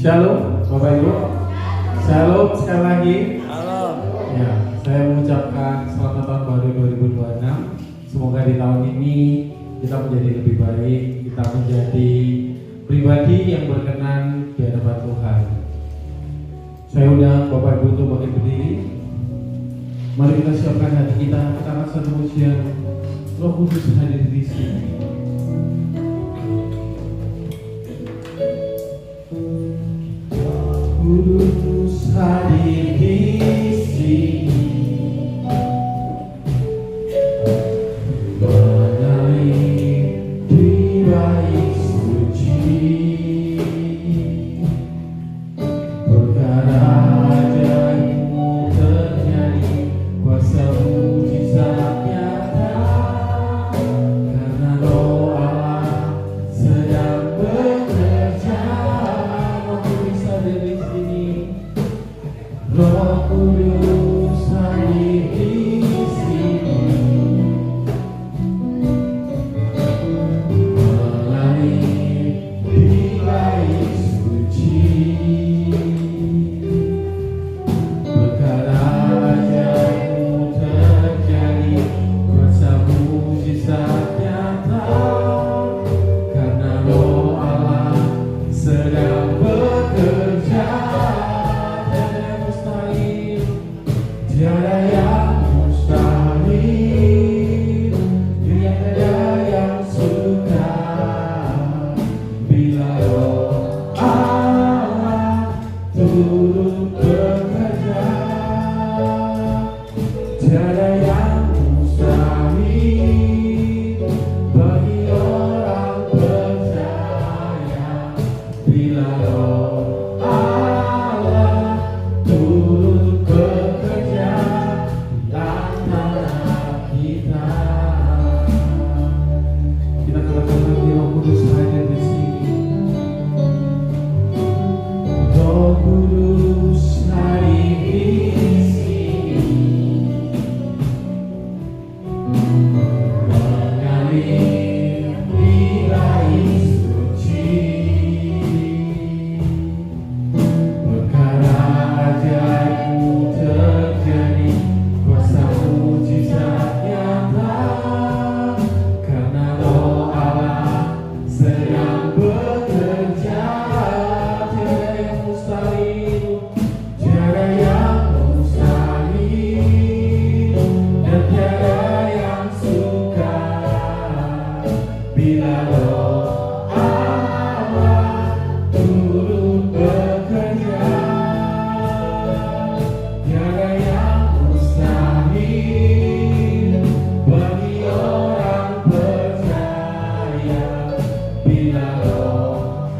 Shalom, Bapak Ibu. Shalom sekali lagi. Shalom. Ya, saya mengucapkan selamat tahun baru 2026. Semoga di tahun ini kita menjadi lebih baik, kita menjadi pribadi yang berkenan di hadapan Tuhan. Saya undang Bapak Ibu untuk bangkit berdiri. Mari kita siapkan hati kita akan satu ujian Roh Kudus hadir di sini. Kudus hadir di sini, mengalir di bait suci, perkara ajaib-Mu terjadi, kuasa mujizat nyata, karena Roh Allah sedang bekerja. Roh Kudus hadir di sini, Roh Kudus hadir di sini, mengalir di bait suci, perkara ajaib-Mu terjadi, kuasa mujizat nyata, karena Roh Allah sedang bekerja. Tiada yang mustahil, tiada yang sukar, bila Roh Allah turut bekerja. Tiada yang mustahil bagi orang percaya, bila Roh Allah turut bekerja di antara kita. Kita katakan lagi, Roh Kudus hadir di sini. Roh Kudus hadir di sini, mengalir di bait suci, perkara ajaib-Mu terjadi, kuasa mujizat nyata, karena Roh Allah sedang bekerja. Tiada yang mustahil, tiada yang mustahil, dan tiada yang sukar, bila Roh Allah turut bekerja. Tiada yang mustahil bagi orang percaya, bila Roh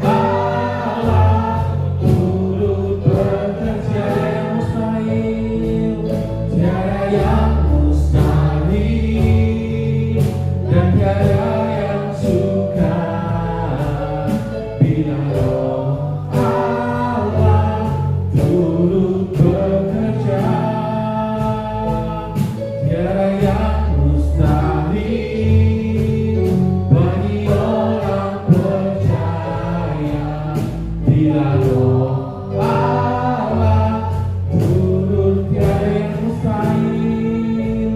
Allah turut bekerja. Tiada yang mustahil, dan tiada yang sukar, bila Roh Allah turut bekerja. Tiada yang mustahil bagi orang percaya, bila Roh Allah turut. Tiada yang mustahil,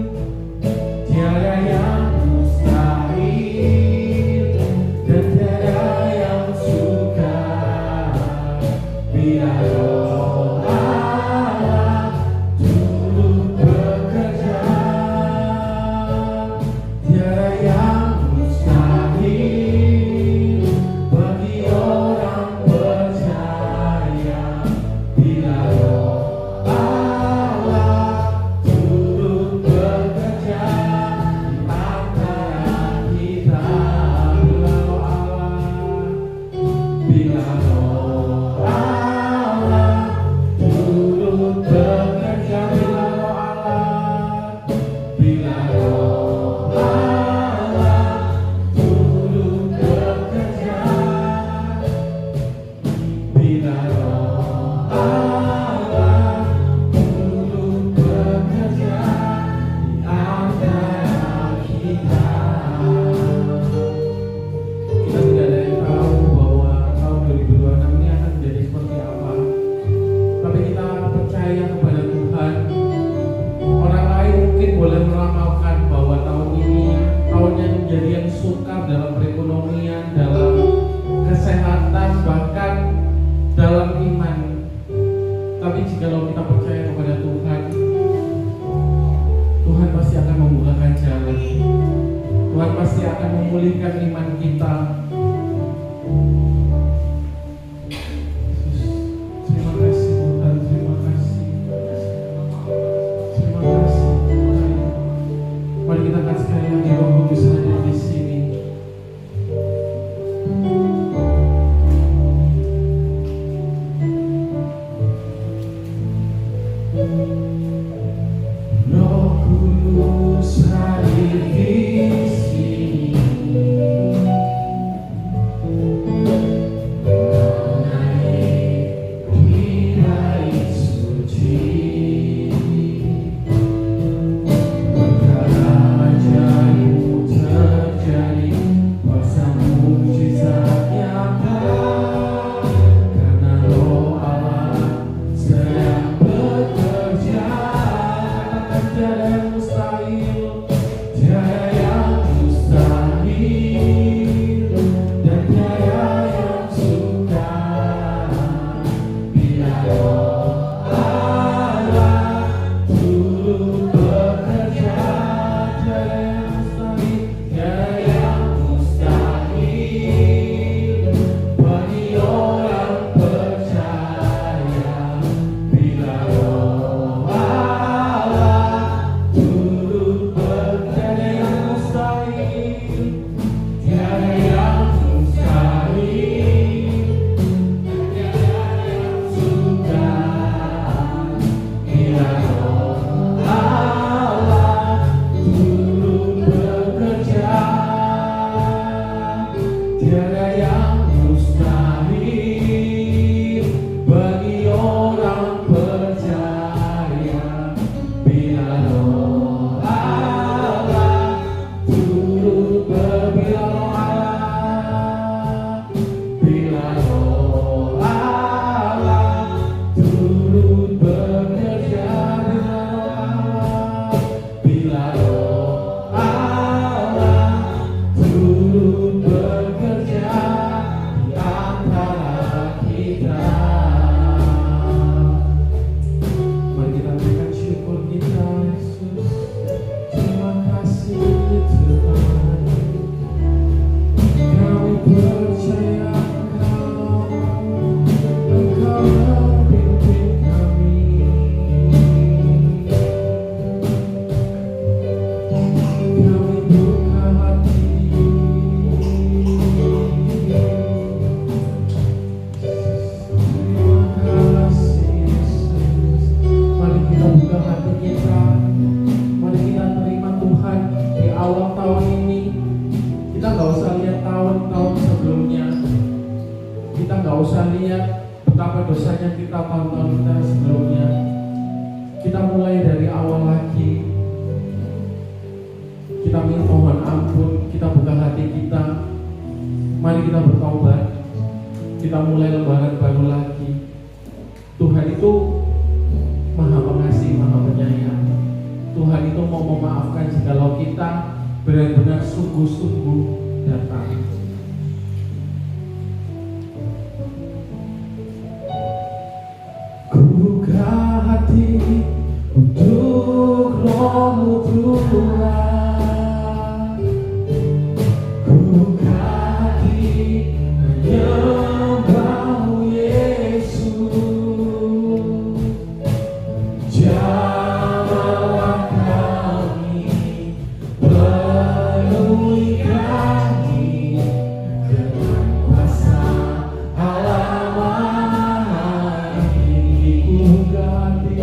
tiada yang mustahil, dan tiada yang sukar, bila Roh Allah turut bekerja. Tiada yang mustahil bagi orang percaya, bila Roh Allah turut bekerja di antara kita. Bila Roh Allah iman. Tapi jikalau kita percaya kepada Tuhan, Tuhan pasti akan membukakan jalan. Tuhan pasti akan memulihkan iman kita. Terima kasih Tuhan, terima kasih. Terima kasih Tuhan. Mari kita akan sekali lagi Roh Kudus hadir di sini. Roh Kudus hadir di sini. Naik di bait suci. Perkara ajaib terjadi, kuasa mukjizat nyata. Karena Roh Allah sedang bekerja. Tiada yang mustahil, tiada yang mustahil, dan tiada yang sukar. Bila Roh Allah turut bekerja, tiada yang mustahil, tiada yang mustahil bagi orang percaya. Bila Roh Allah turut bekerja, tiada yang mustahil, tiada yang mustahil, tiada yang sukar. Bila Roh Allah turut bekerja, tiada yang mustahil bagi orang percaya. Bila Roh Allah turut bila Roh Allah, bila Roh Allah turut bekerja, bila Roh Allah turut bekerja di antara kita. Mari kita berikan syukur kita, Yesus. Terima kasih Tuhan. Kami percaya Engkau memimpin kami. Kami buka hati. Terima kasih Yesus. Mari kita buka hati kita. Mari kita terima Tuhan di awal tahun ini. Kita nggak usah lihat tahun-tahun sebelumnya. Kita nggak usah lihat betapa dosanya kita tahun-tahun kita sebelumnya. Kita mulai dari awal lagi. Kita mohon ampun. Kita buka hati kita. Mari kita bertobat. Kita mulai lembaran baru lagi. Tuhan itu Maha Pengasih, Maha Penyayang. Tuhan itu mau memaafkan jikalau kita benar-benar sungguh-sungguh datang. Ku buka hati untuk Roh-Mu Tuhan. Ku buka hati menyembah-Mu Yesus. Jamalah kami, penuhi kami dengan kuasa Allah Maha Tinggi. Ku buka hati,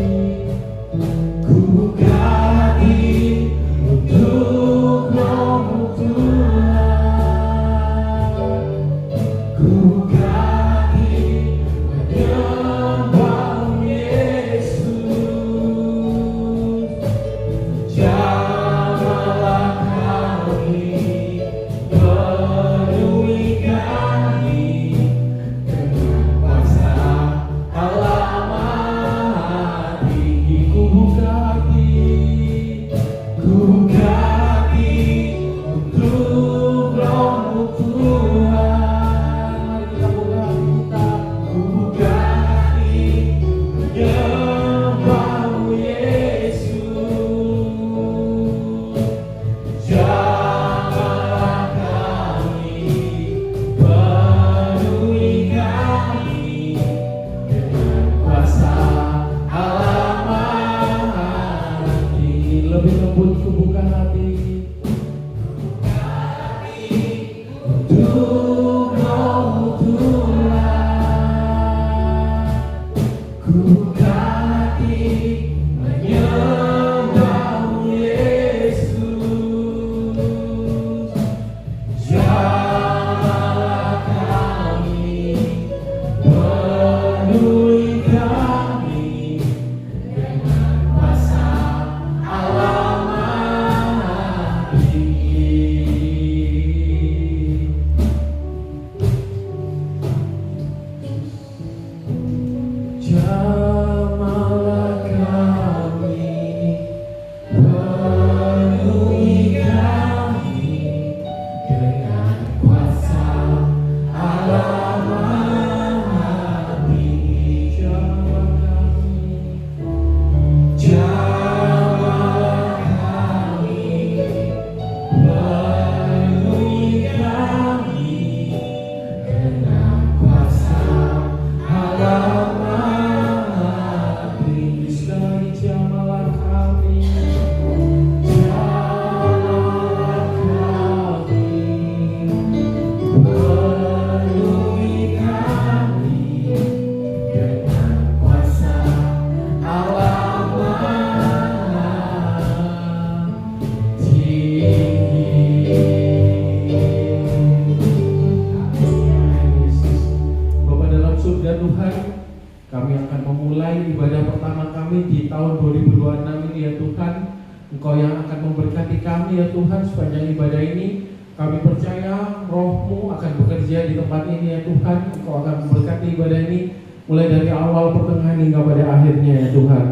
Engkau yang akan memberkati kami ya Tuhan sepanjang ibadah ini. Kami percaya Roh-Mu akan bekerja di tempat ini ya Tuhan. Engkau akan memberkati ibadah ini mulai dari awal, pertengahan hingga pada akhirnya ya Tuhan.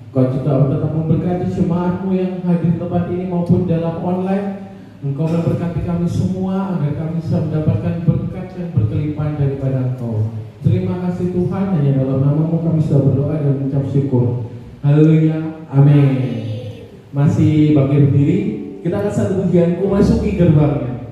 Engkau juga tetap memberkati jemaat-Mu yang hadir di tempat ini maupun dalam online. Engkau memberkati kami semua agar kami bisa mendapatkan berkat yang berkelimpahan daripada Engkau. Terima kasih Tuhan, hanya dalam nama-Mu kami sudah berdoa dan mengucap syukur. Haleluya, amin. Masih bangkit berdiri, kita akan satu bagian memasuki gerbangnya.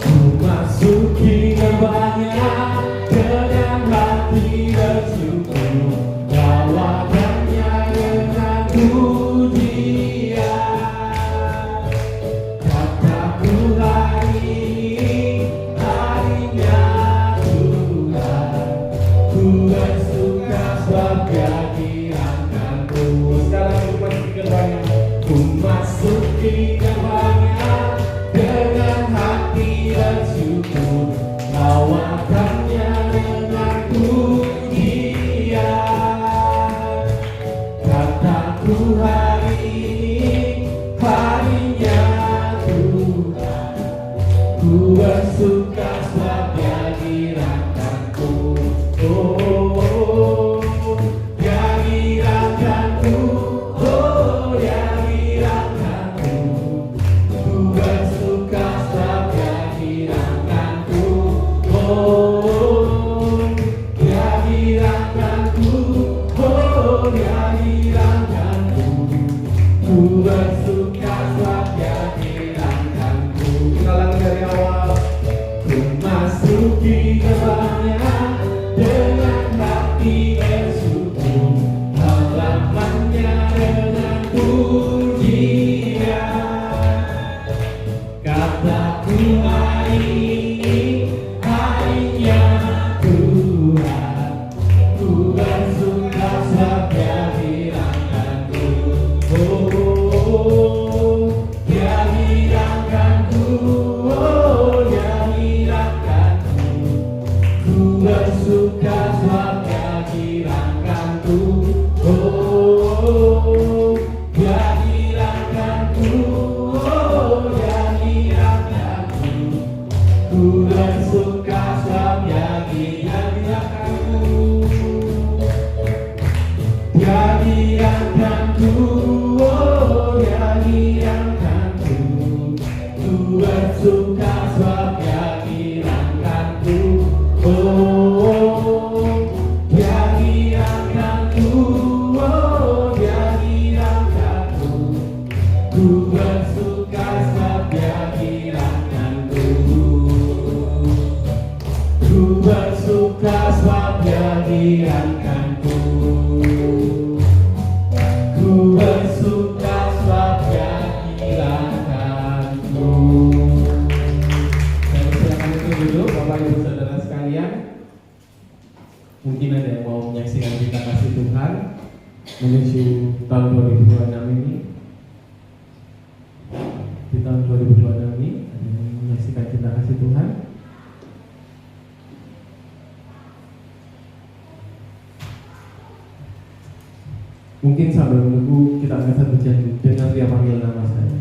Memasuki gerbangnya dengan hati bersyukur, bawakannya dengan pujian. Memasuki gerbangnya dengan hati bersyukur, bawakannya dengan pujian. Kataku hari ini harinya Tuhan, ku bersuka sebab Dia dirahkanku. Oh, Dia dirahkanku. Memasuki gerbangnya dengan hati bersyukur, halamannya dengan pujian. Kataku hari ini harinya Tuhan, ku bersuka sebab Dia dirahkanku. Oh, bersuka sebab Dia kirahkanku. Dan silakan itu duduk Bapak Ibu Saudara sekalian. Mungkin ada yang mau menyaksikan kita kasih Tuhan menuju tahun 2026 ini. Di tahun 2026 ini ada yang menyaksikan kita kasih Tuhan. Mungkin sambil menunggu kita akan satu janji dengan Dia panggil nama saya.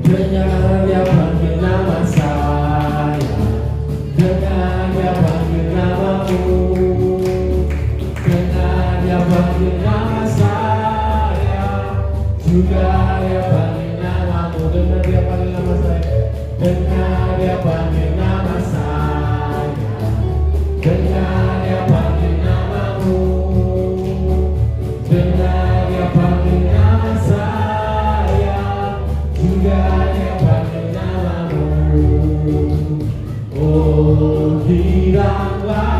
Dengar Dia panggil nama saya, dengar Dia panggil namamu. Panggil nama saya, juga Dia panggil namamu. Dengar Dia panggil nama saya, dengar Dia panggil nama saya, dengar Dia panggil namamu. Dengar Dia panggil nama saya, juga Dia panggil namamu. Oh, bilanglah.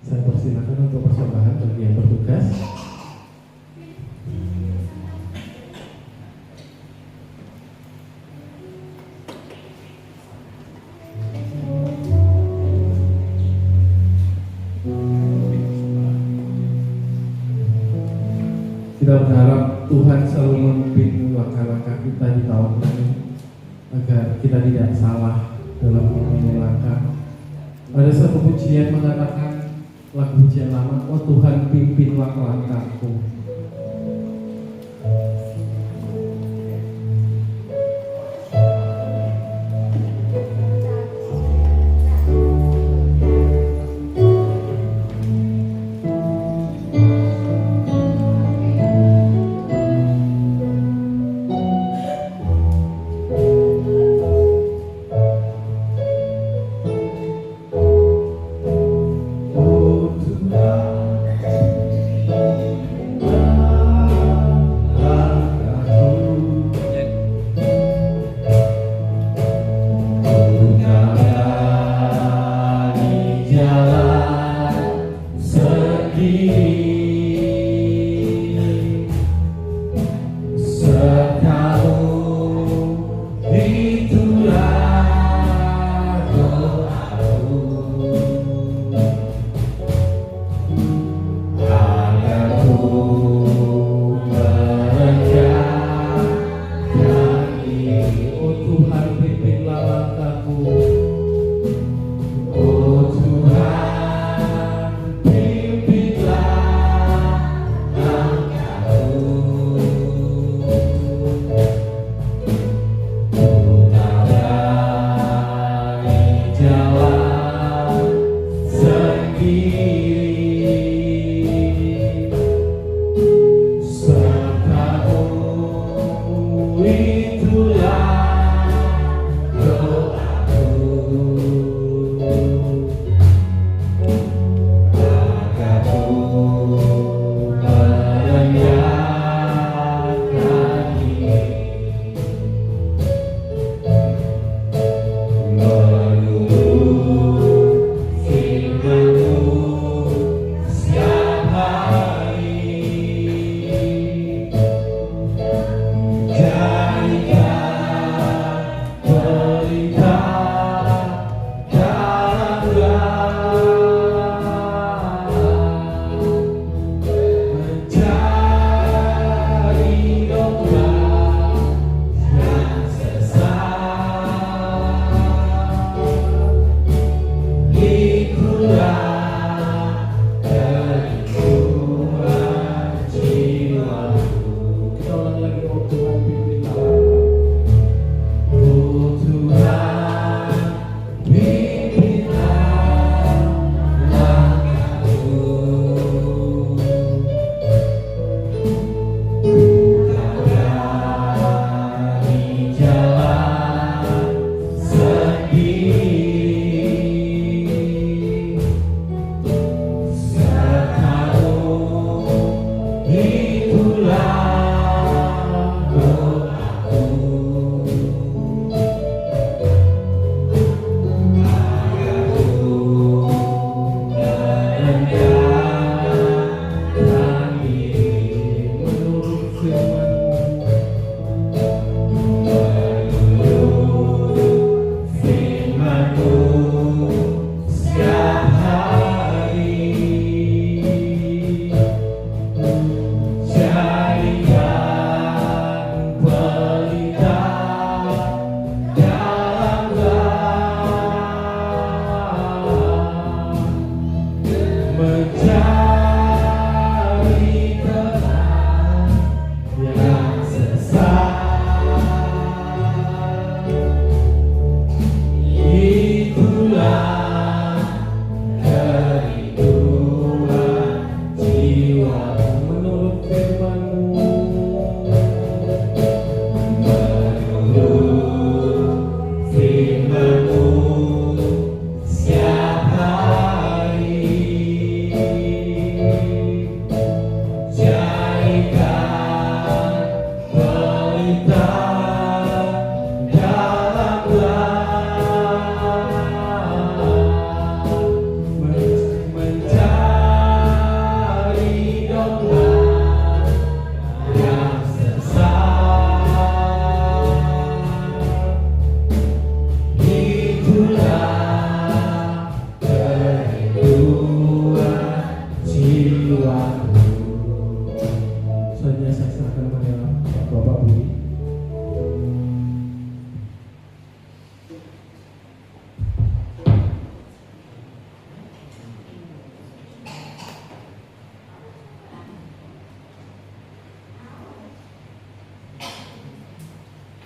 Saya persilakan untuk persembahan bagi yang bertugas. Kita berharap Tuhan selalu memimpin langkah-langkah kita di tahun ini, agar kita tidak salah dalam memilih langkah. Ada satu pujian mengatakan, lagu pujian lama, oh Tuhan pimpinlah langkahku.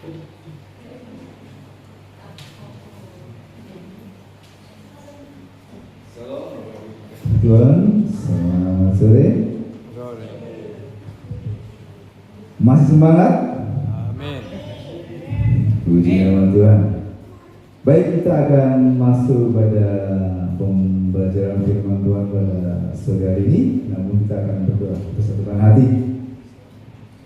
Tuhan, selamat sore. Masih semangat? Amin. Puji nama Tuhan. Baik, kita akan masuk pada pembelajaran firman Tuhan pada sore hari ini. Namun kita akan berdoa bersatukan hati.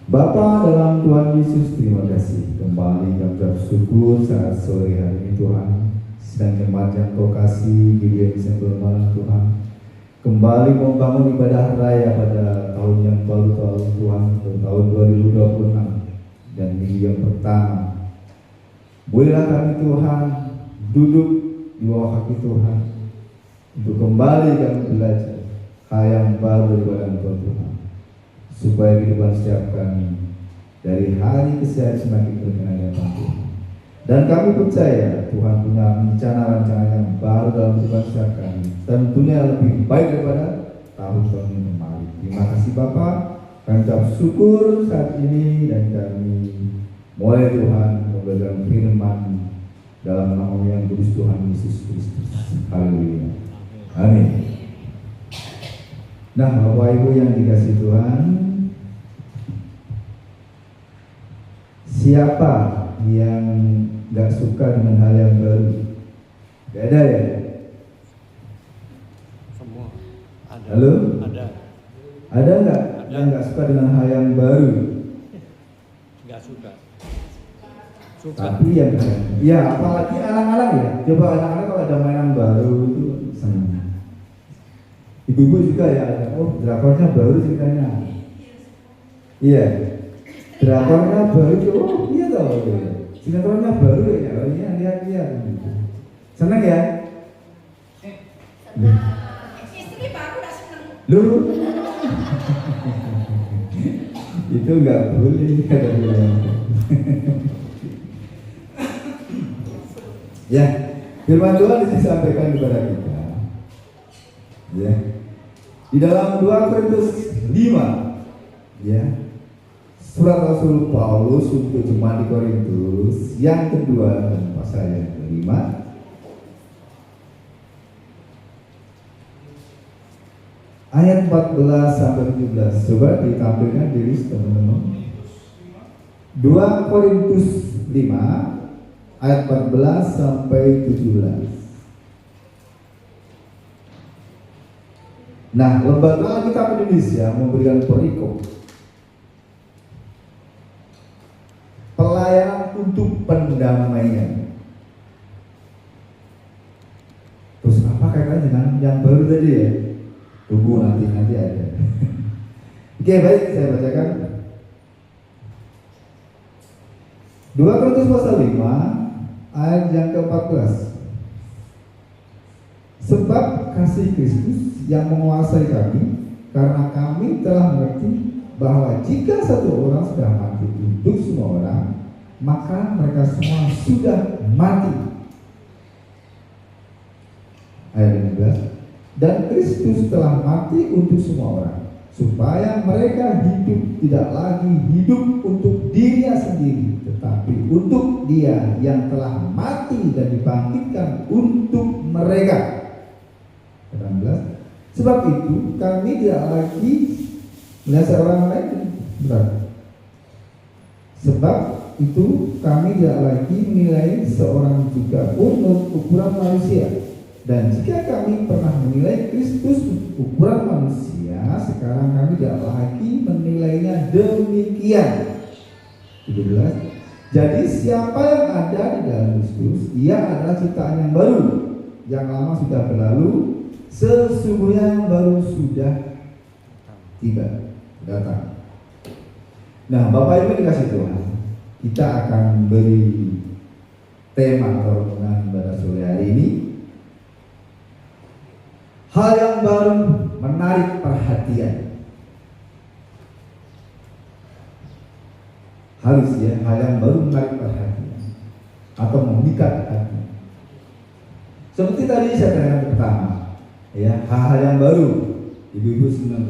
Bapa dalam Tuhan Yesus, terima kasih kembali kami bersyukur saat sore hari ini Tuhan. Sedang jemaat yang Kau kasih di Desember malam Tuhan, kembali membangun ibadah raya pada tahun yang baru Tuhan, tahun 2026 dan minggu yang pertama. Bolehlah kami Tuhan duduk di bawah kaki Tuhan untuk kembali kami belajar hal yang baru daripada Engkau Tuhan, supaya kehidupan setiap kami dari hari ke hari semakin berkenan di hadapan Tuhan. Dan kami percaya Tuhan punya rencana-rencana yang baru dalam kehidupan setiap kami, tentunya lebih baik daripada tahun-tahun yang kemarin. Terima kasih Bapa, kami ucap syukur saat ini dan kami mulai Tuhan memberikan firman dalam nama yang kudus Tuhan Yesus Kristus. Haleluya. Amin. Nah, Bapak Ibu yang dikasihi Tuhan, siapa yang gak suka dengan hal yang baru? Gak ada ya? Semua ada. Halo? Ada. Ada nggak yang gak suka dengan hal yang baru? Nggak suka. Suka. Tapi yang ya apalagi anak-anak ya. Coba anak-anak kalau ada mainan baru itu senang. Ibu-ibu juga ya. Oh, drakornya baru ceritanya. Iya. Drakornya baru. Oh, iya toh. Sinetronnya baru ya. Oh iya, lihat-lihat. Senang ya? Istri baru udah seneng. Loh. Itu nggak boleh kata dia. Ya, firman Tuhan disampaikan kepada kita. Ya. Di dalam 2 Korintus 5, ya. Surat Rasul Paulus untuk jemaat di Korintus yang kedua dan pasal yang kelima. Ayat 14 sampai 17. Coba ditampilkan di list teman-teman. 2 Korintus 5 ayat 14 sampai 17. Nah, Lembaga Alkitab Indonesia memberikan perikop pelayanan untuk pendamaian. Terus apa kaitannya dengan yang baru tadi ya? Tunggu nanti ada. Oke, baik, saya bacakan 2 Korintus pasal 5 ayat yang ke-14. Sebab kasih Kristus yang menguasai kami, karena kami telah mengerti bahwa jika satu orang sudah mati untuk semua orang, maka mereka semua sudah mati. Ayat 15. Dan Kristus telah mati untuk semua orang, supaya mereka hidup tidak lagi hidup untuk dirinya sendiri, tetapi untuk Dia yang telah mati dan dibangkitkan untuk mereka. 16. Sebab itu kami tidak lagi melihat orang lain. Sebab itu kami tidak lagi menilai seorang juga untuk ukuran manusia. Dan jika kami pernah menilai Kristus ukuran manusia, sekarang kami tidak lagi menilainya demikian. 17. Jadi siapa yang ada di dalam Kristus, ia adalah ciptaan yang baru. Yang lama sudah berlalu, sesungguhnya yang baru sudah tiba, datang. Nah, Bapak Ibu dikasih Tuhan, kita akan beri tema atau renungan pada sore hari ini. Hal yang baru menarik perhatian. Harus ya, hal yang baru menarik perhatian atau memikat hati. Seperti tadi saya katakan pertama, ya, hal-hal yang baru. Ibu-ibu senang,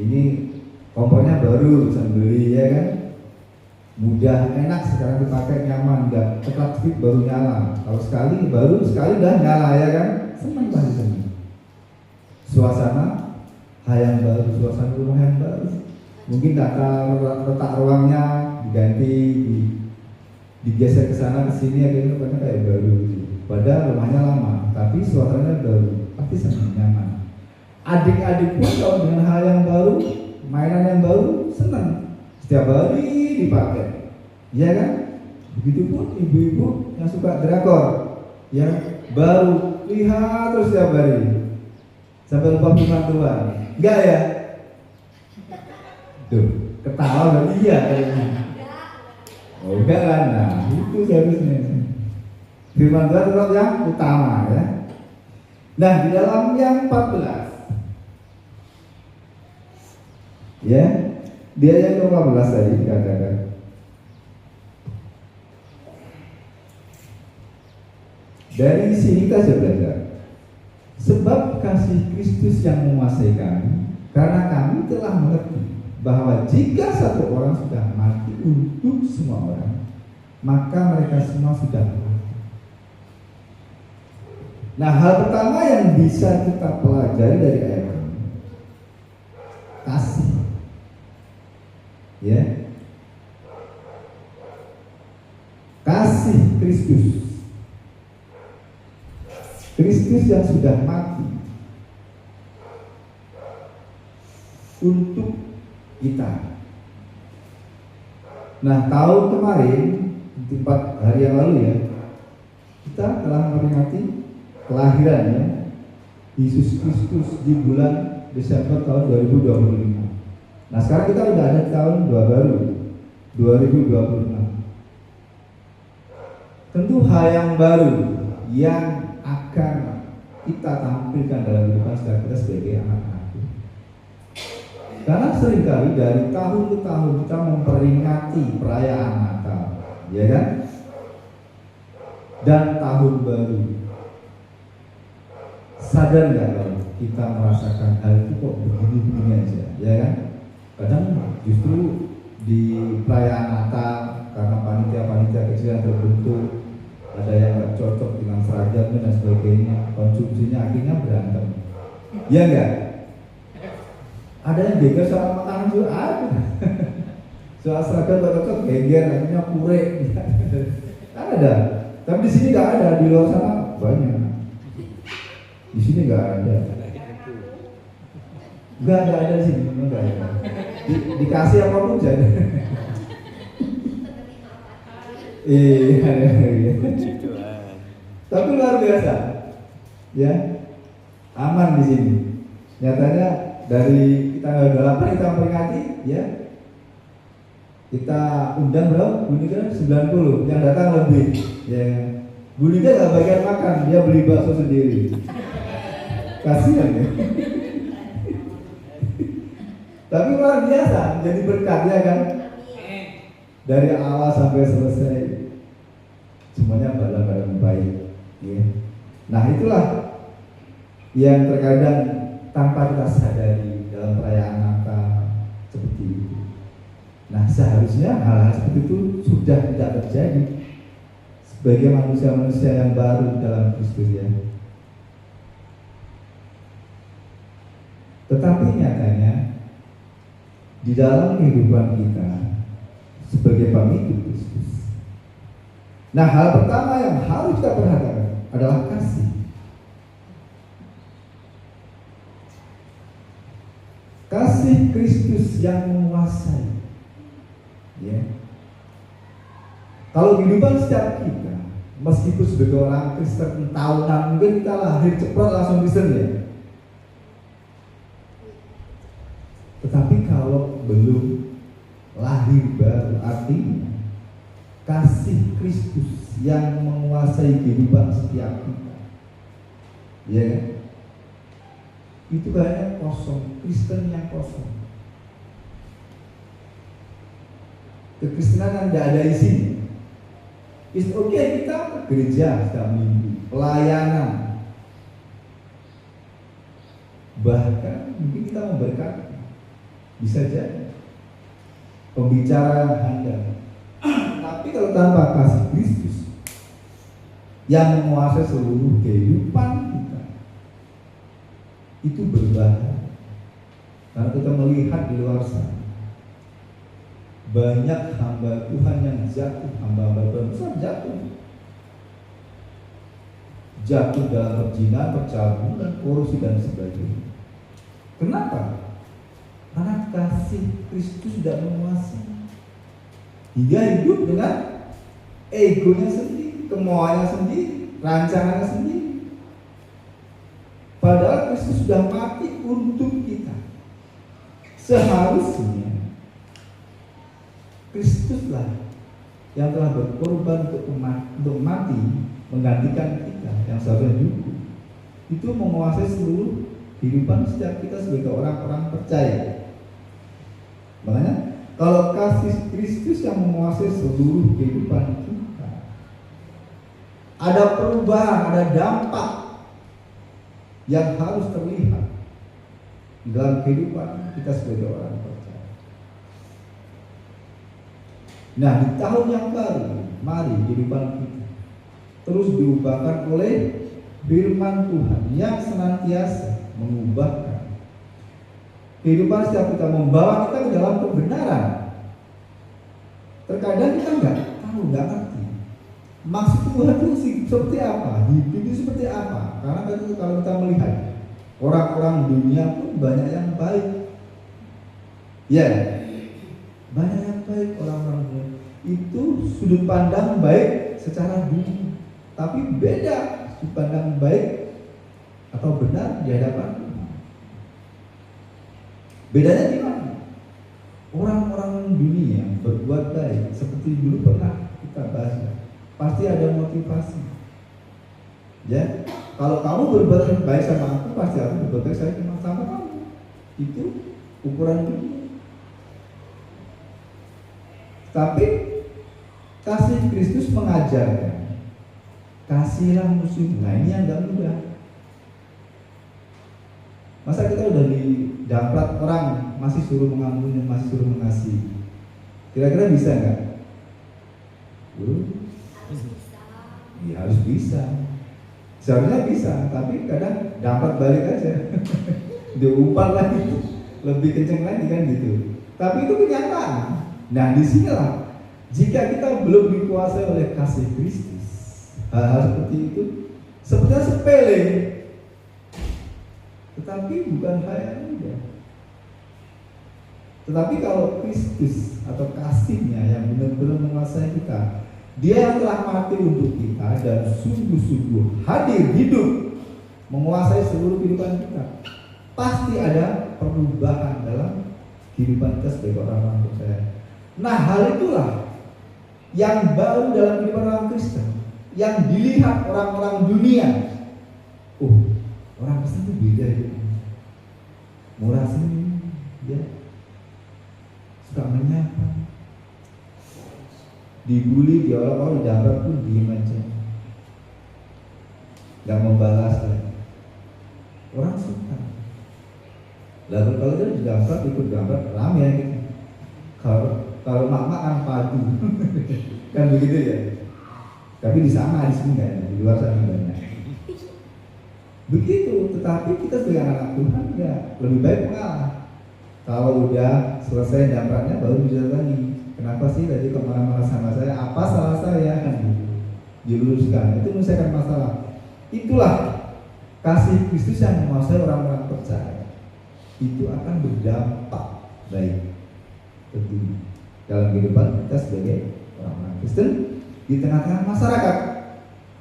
ini kompornya baru, bisa beli ya kan? mudah, enak, sekarang dipakai nyaman, nggak cepat speed baru nyala. Kalau sekali baru sekali udah nyala ya kan, senang pasti senang. Suasana yang baru, suasana rumah yang baru. Mungkin letak ruangnya diganti, digeser ke sana ke sini, akhirnya kayak baru. Padahal rumahnya lama, tapi suasananya baru, pasti senang, nyaman. Adik-adik pun kalau dengan hal yang baru, mainan yang baru, senang. Setiap hari dipakai, ya kan? Begitupun ibu-ibu yang suka drakor, yang baru lihat terus setiap hari sampai lupa firman Tuhan, enggak ya? Tuh, ketawa dan iya kayaknya. Oh enggak kan? Nah itu seharusnya firman Tuhan tetap yang utama ya. Nah di dalam yang 14, ya. Dia yang ke-14 tadi dikatakan, dari sini kita sudah belajar, sebab kasih Kristus yang menguasai kami, karena kami telah mengerti bahwa jika satu orang sudah mati untuk semua orang, maka mereka semua sudah mati. Nah, hal pertama yang bisa kita pelajari dari ayat ini, kasih. Ya, kasih Kristus yang sudah mati untuk kita. Nah, tahun kemarin 4 hari yang lalu ya, kita telah memperingati kelahirannya Yesus Kristus di bulan Desember tahun 2025. Nah sekarang kita udah ada tahun baru 2026. Tentu hal yang baru yang akan kita tampilkan dalam kehidupan kita sebagai anak-anak. Karena seringkali dari tahun ke tahun kita memperingati perayaan Natal, ya kan? Dan tahun baru. Sadar nggak kalau kita merasakan hal itu kok begini-begini aja, ya kan? Kadang justru di perayaan Natal karena panitia-panitia kecil yang terbentuk, ada yang nggak cocok dengan seragamnya dan sebagainya, konsumsinya akhirnya berantem. Ya enggak? Ada yang geger soal makanan juga ada. Soal seragam nggak cocok, geger akhirnya pure. Ada. Tapi di sini nggak ada, di luar sana banyak. Di sini nggak ada. Nggak ada di sini, nggak ada. Dikasih apapun jadi. Iya. Tapi luar biasa, ya, aman di sini. Nyatanya dari tanggal 8 kita memperingati, ya, kita undang berapa? Bunika 90, yang datang lebih. Ya, Bunika nggak bagian makan, dia beli bakso sendiri. Kasihan ya. Tapi luar biasa, jadi berkat ya kan. Dari awal sampai selesai semuanya barang-barang baik, ya. Nah itulah yang terkadang tanpa kita sadari dalam perayaan Natal seperti itu. Nah seharusnya hal-hal seperti itu sudah tidak terjadi sebagai manusia-manusia yang baru dalam Kristus ya. Tetapi nyatanya di dalam kehidupan kita sebagai pengikut Kristus. Nah, hal pertama yang harus kita perhatikan adalah kasih. Kasih Kristus yang menguasai. Ya. Kalau kehidupan setiap kita, meskipun sebagai orang Kristen tahunan, mungkin kita lahir cepat langsung Kristen ya. Tetapi kalau belum lahir baru, artinya kasih Kristus yang menguasai kehidupan setiap kita, ya kan? Itu kayaknya kosong, Kristen yang kosong, kekristenan yang tidak ada isinya. It's okay kita ke gereja setiap minggu, pelayanan, bahkan mungkin kita memberkati, bisa jadi pembicara handal, Tapi kalau tanpa kasih Kristus yang menguasai seluruh kehidupan kita, itu berbahaya. Karena kita melihat di luar sana banyak hamba Tuhan yang jatuh, hamba-hamba Tuhan besar jatuh dalam perzinahan, percabulan, korupsi dan sebagainya. Kenapa? Karena kasih Kristus tidak menguasai. Dia hidup dengan egonya sendiri, kemauannya sendiri, rancangannya sendiri. Padahal Kristus sudah mati untuk kita. Seharusnya Kristuslah yang telah berkorban untuk mati menggantikan kita yang seharusnya hidup. Itu menguasai seluruh kehidupan setiap kita sebagai orang-orang percaya. Makanya kalau kasih Kristus yang menguasai seluruh kehidupan kita, ada perubahan, ada dampak yang harus terlihat dalam kehidupan kita sebagai orang percaya. Nah, di tahun yang baru, mari kehidupan kita terus diubahkan oleh firman Tuhan yang senantiasa mengubahkan kehidupan setiap kita, membawa kita ke dalam kebenaran. Terkadang kita nggak tahu, nggak ngerti maksud Tuhan itu seperti apa, hidup itu seperti apa. Karena kalau kita melihat orang-orang dunia pun banyak yang baik, ya, banyak yang baik orang-orang dunia. Itu sudut pandang baik secara dunia, tapi beda sudut pandang baik atau benar di hadapan Tuhan. Bedanya di mana? Orang-orang dunia berbuat baik seperti dulu pernah kita bahas, pasti ada motivasi. Ya, kalau kamu berbuat baik sama aku, pasti aku berbuat baik sama kamu. Itu ukuran dunia. Tapi kasih Kristus mengajarkan, kasihlah musuh. Nah, ini yang gak mudah. Masa kita udah didamprat orang masih suruh mengampuni, masih suruh mengasihi? Kira-kira bisa nggak? Ya harus bisa. Seharusnya bisa, tapi kadang dapat balik aja. Diumpat lagi, lebih kenceng lagi kan gitu. Tapi itu kenyataan. Nah, disinilah jika kita belum dikuasai oleh kasih Kristus, hal-hal seperti itu sebenarnya sepele, tetapi bukan hal yang mudah. Tetapi kalau Kristus atau kasihnya yang benar-benar menguasai kita, Dia yang telah mati untuk kita dan sungguh-sungguh hadir hidup menguasai seluruh kehidupan kita, pasti ada perubahan dalam kehidupan kita sebagai orang-orang percaya. Nah, hal itulah yang baru dalam kehidupan orang Kristen, yang dilihat orang-orang dunia. Oh, orang Kristen itu beda ya. Murah sini, ya, suka menyapa, dibully, diolok-olok, didamprat pun diem aja, nggak membalas lagi. Orang suka. Lalu kalau dia didamprat, ikut damprat, rame ya gitu. Kalau mak-mak kan padu, kan begitu ya. Tapi di sana, di sini nggak, di luar sana banyak. Begitu, tetapi kita sebagai anak Tuhan ya lebih baik mengalah. Kalau udah selesai dampaknya baru dijalani. Kenapa sih tadi kok marah-marah sama saya? Apa salah saya? Kan diluruskan. Itu menyelesaikan masalah. Itulah kasih Kristus yang menguasai orang-orang percaya. Itu akan berdampak baik tentu dalam kehidupan kita sebagai orang-orang Kristen di tengah-tengah masyarakat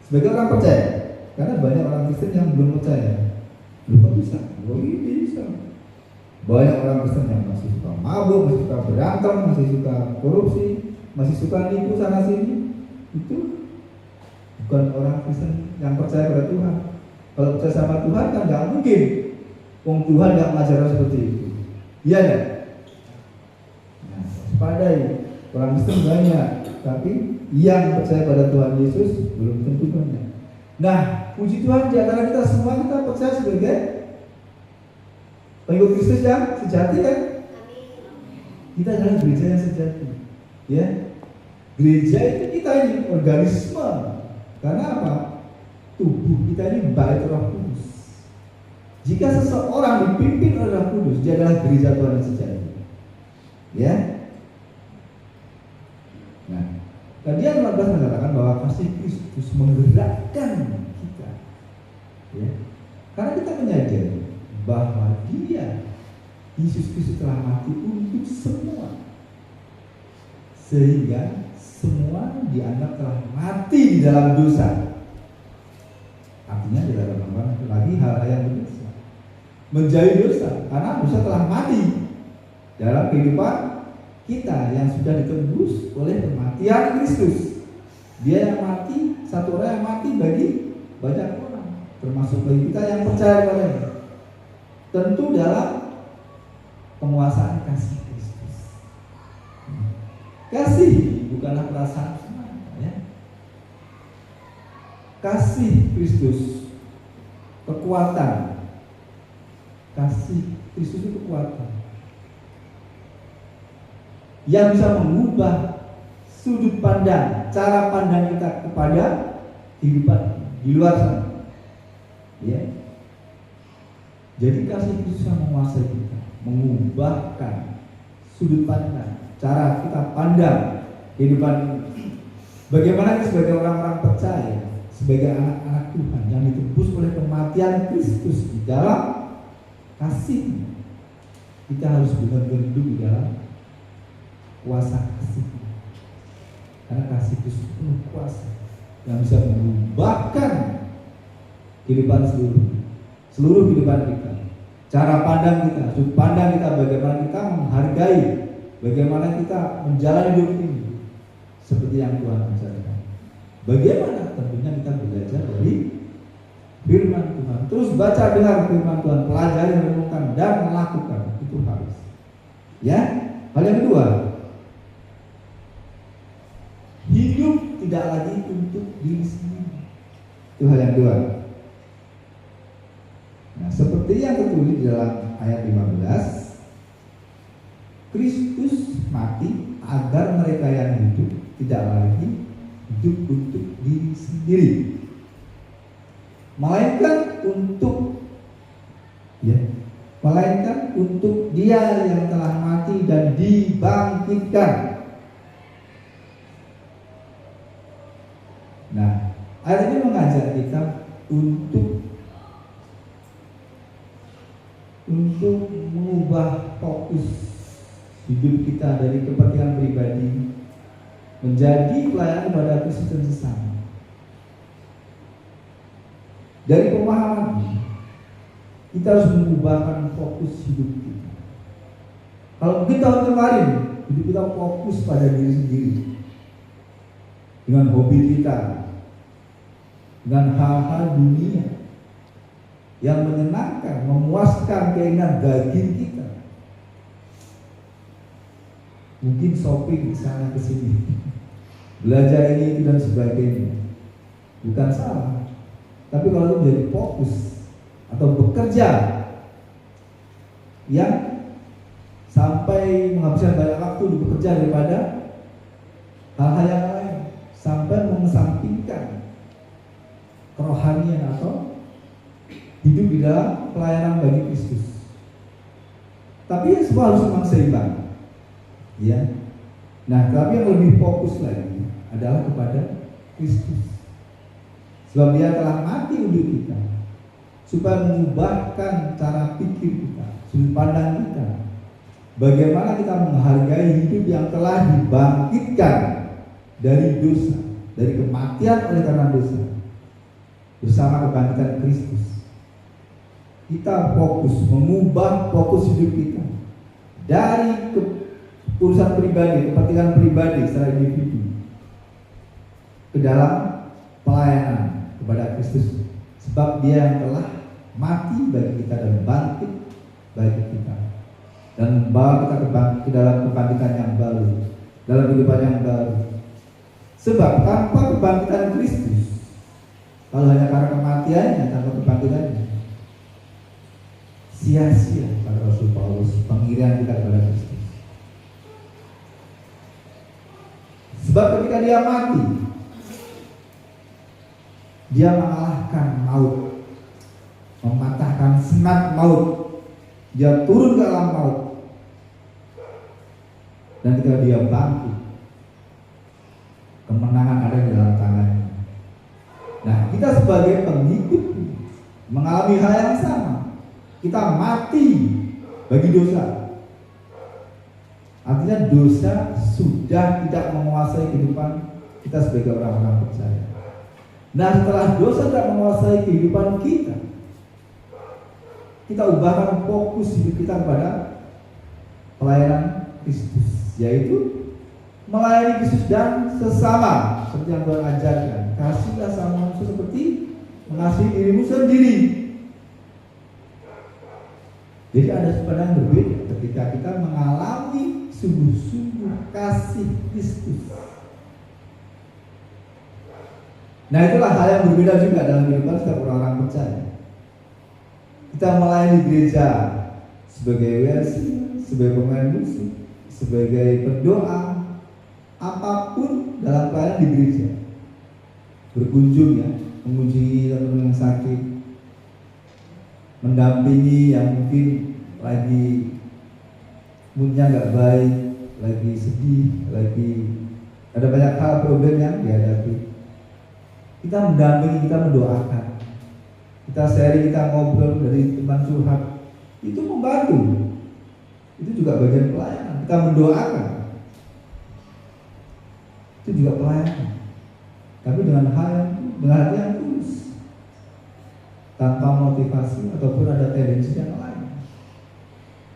sebagai orang percaya. Karena banyak orang Kristen yang belum percaya. Lupa bisa, bisa. Banyak orang Kristen yang masih suka mabuk, masih suka berantem, masih suka korupsi, masih suka nipu sana sini. Itu bukan orang Kristen yang percaya pada Tuhan. Kalau percaya sama Tuhan kan nggak mungkin. Wong Tuhan nggak mengajarkan seperti itu. Iya kan? Nah, waspadai. Orang Kristen banyak, tapi yang percaya pada Tuhan Yesus belum tentu banyak. Nah, puji Tuhan di antara kita semua kita percaya sebagai pengikut Kristus yang sejati kan? Kita adalah gereja yang sejati, ya. Gereja itu kita ini organisme. Karena apa? Tubuh kita ini bait Roh Kudus. Jika seseorang dipimpin oleh Roh Kudus, dia adalah gereja Tuhan yang sejati. Ya. Nah, tadi 15 mengatakan bahwa kasih Kristus menggerakkan kita. Ya. Karena kita menyadari bahwa Dia, Yesus Kristus, telah mati untuk semua, sehingga semua dianggap telah mati di dalam dosa. Artinya tidak ada lagi hal-hal yang berdosa, menjadi dosa, karena dosa telah mati dalam kehidupan kita yang sudah ditebus oleh kematian Kristus. Dia yang mati, satu orang yang mati bagi banyak orang, termasuk bagi kita yang percaya kepadanya. Tentu dalam penguasaan kasih Kristus. Kasih bukanlah perasaan semata, ya. Kasih Kristus kekuatan. Kasih Kristus itu kekuatan yang bisa mengubah sudut pandang, cara pandang kita kepada kehidupan di luar sana. Ya. Jadi kasih Kristus yang menguasai kita, mengubahkan sudut pandang, cara kita pandang kehidupan ini. Bagaimana kita sebagai orang-orang percaya, sebagai anak-anak Tuhan yang ditebus oleh kematian Kristus di dalam kasih, kita harus benar-benar hidup di dalam kuasa kasih. Karena kasih Kristus penuh kuasa yang bisa mengubahkan kehidupan seluruh kehidupan kita, cara pandang kita, sudut pandang kita, bagaimana kita menghargai, bagaimana kita menjalani hidup ini seperti yang Tuhan ajarkan. Bagaimana? Tentunya kita belajar dari firman Tuhan. Terus baca dengar firman Tuhan, pelajari, renungkan, dan melakukan. Itu harus. Ya. Hal yang kedua, hidup tidak lagi untuk diri sendiri. Itu hal yang kedua. Nah, seperti yang tertulis di dalam ayat 15, Kristus mati agar mereka yang hidup tidak lagi hidup untuk diri sendiri, melainkan untuk Dia yang telah mati dan dibangkitkan. Nah, ayat ini mengajak kita untuk mengubah fokus hidup kita dari kepentingan pribadi menjadi pelayanan kepada Kristus dan sesama. Dari pemahaman ini, kita harus mengubahkan fokus hidup kita. Kalau mungkin tahun kemarin hidup kita fokus pada diri sendiri, dengan hobi kita, dengan hal-hal dunia yang menyenangkan, memuaskan keinginan daging kita. Mungkin shopping di sana ke sini, belajar ini itu dan sebagainya, bukan salah. Tapi kalau itu menjadi fokus atau bekerja yang sampai menghabiskan banyak waktu di bekerja daripada hal-hal yang lain, sampai mengesampingkan kerohanian atau hidup di dalam pelayanan bagi Kristus. Tapi semua harus memang seimbang. Ya. Nah, tapi yang lebih fokus lagi adalah kepada Kristus. Sebab Dia telah mati untuk kita, supaya mengubahkan cara pikir kita, sudut pandang kita. Bagaimana kita menghargai hidup yang telah dibangkitkan dari dosa, dari kematian oleh karena dosa, bersama kebangkitan Kristus. Kita fokus, mengubah fokus hidup kita dari urusan pribadi, kepentingan pribadi secara individu ke dalam pelayanan kepada Kristus, sebab Dia yang telah mati bagi kita dan bangkit bagi kita, dan membawa kita ke dalam kebangkitan yang baru, dalam kehidupan yang baru. Sebab tanpa kebangkitan Kristus, kalau hanya karena kematiannya, tanpa kebangkitannya, sia-sia kata Rasul Paulus pengirian kita kepada Kristus. Sebab ketika dia mati, dia mengalahkan maut, mematahkan sengat maut, dia turun ke alam maut, dan ketika dia bangkit, kemenangan ada di dalam tangannya. Nah, kita sebagai pengikut mengalami hal yang sama. Kita mati bagi dosa. Artinya dosa sudah tidak menguasai kehidupan kita sebagai orang-orang percaya. Nah, setelah dosa tidak menguasai kehidupan kita, kita ubahkan fokus hidup kita kepada pelayanan Kristus, yaitu melayani Kristus dan sesama, seperti yang Tuhan ajarkan. Kasihlah sama manusia seperti mengasihi dirimu sendiri. Jadi ada sebenarnya berbeda ketika kita mengalami sungguh-sungguh kasih Kristus. Nah, itulah hal yang berbeda juga dalam kehidupan setiap orang-orang percaya. Kita melayani gereja sebagai WRC, sebagai pemain musik, sebagai pendoa, apapun dalam pelayanan di gereja. Berkunjung ya, mengunjungi teman-teman yang sakit, mendampingi yang mungkin lagi moodnya nggak baik, lagi sedih, lagi ada banyak hal problem yang dihadapi. Kita mendampingi, kita mendoakan, kita sharing, kita ngobrol dari teman curhat, itu membantu. Itu juga bagian pelayanan. Kita mendoakan, itu juga pelayanan. Tapi dengan hati yang tulus, tanpa motivasi ataupun ada tendensi yang lain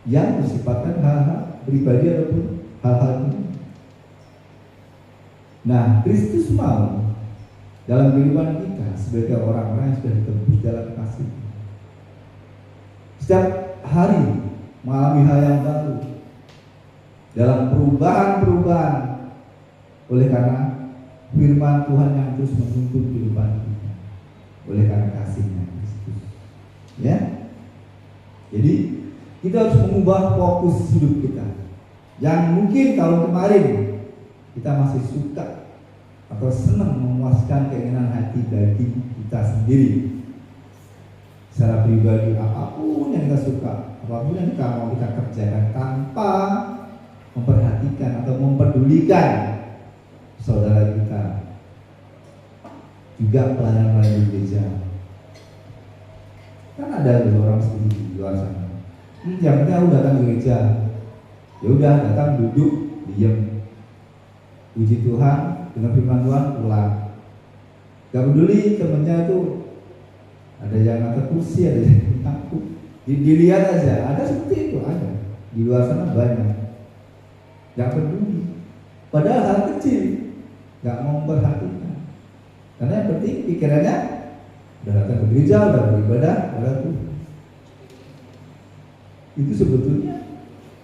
yang bersifatkan hal-hal pribadi ataupun hal-hal ini. Nah, Kristus mau dalam kehidupan kita sebagai orang-orang yang sudah ditebus dalam kasih, setiap hari mengalami hal yang baru dalam perubahan-perubahan oleh karena firman Tuhan yang terus menuntun kehidupan kita, oleh karena kasihnya Kristus. Ya, jadi kita harus mengubah fokus hidup kita. Yang mungkin tahun kemarin kita masih suka atau senang memuaskan keinginan hati daging kita sendiri. Secara pribadi, apapun yang kita suka, apapun yang kita mau kita kerjakan tanpa memperhatikan atau memperdulikan saudara kita, juga pelayanan di gereja. Kan ada orang seperti di luar sana. Yang penting aku datang ke gereja, ya udah datang duduk diam, puji Tuhan dengan firman Tuhan pulang. Gak peduli temennya itu ada yang angkat kursi, ada yang takut. Dilihat aja, ada seperti itu, ada di luar sana banyak. Gak peduli, padahal hal kecil, gak mau memperhatikan. Karena yang penting pikirannya udah datang ke gereja, udah beribadah, udah Tuhan. Itu sebetulnya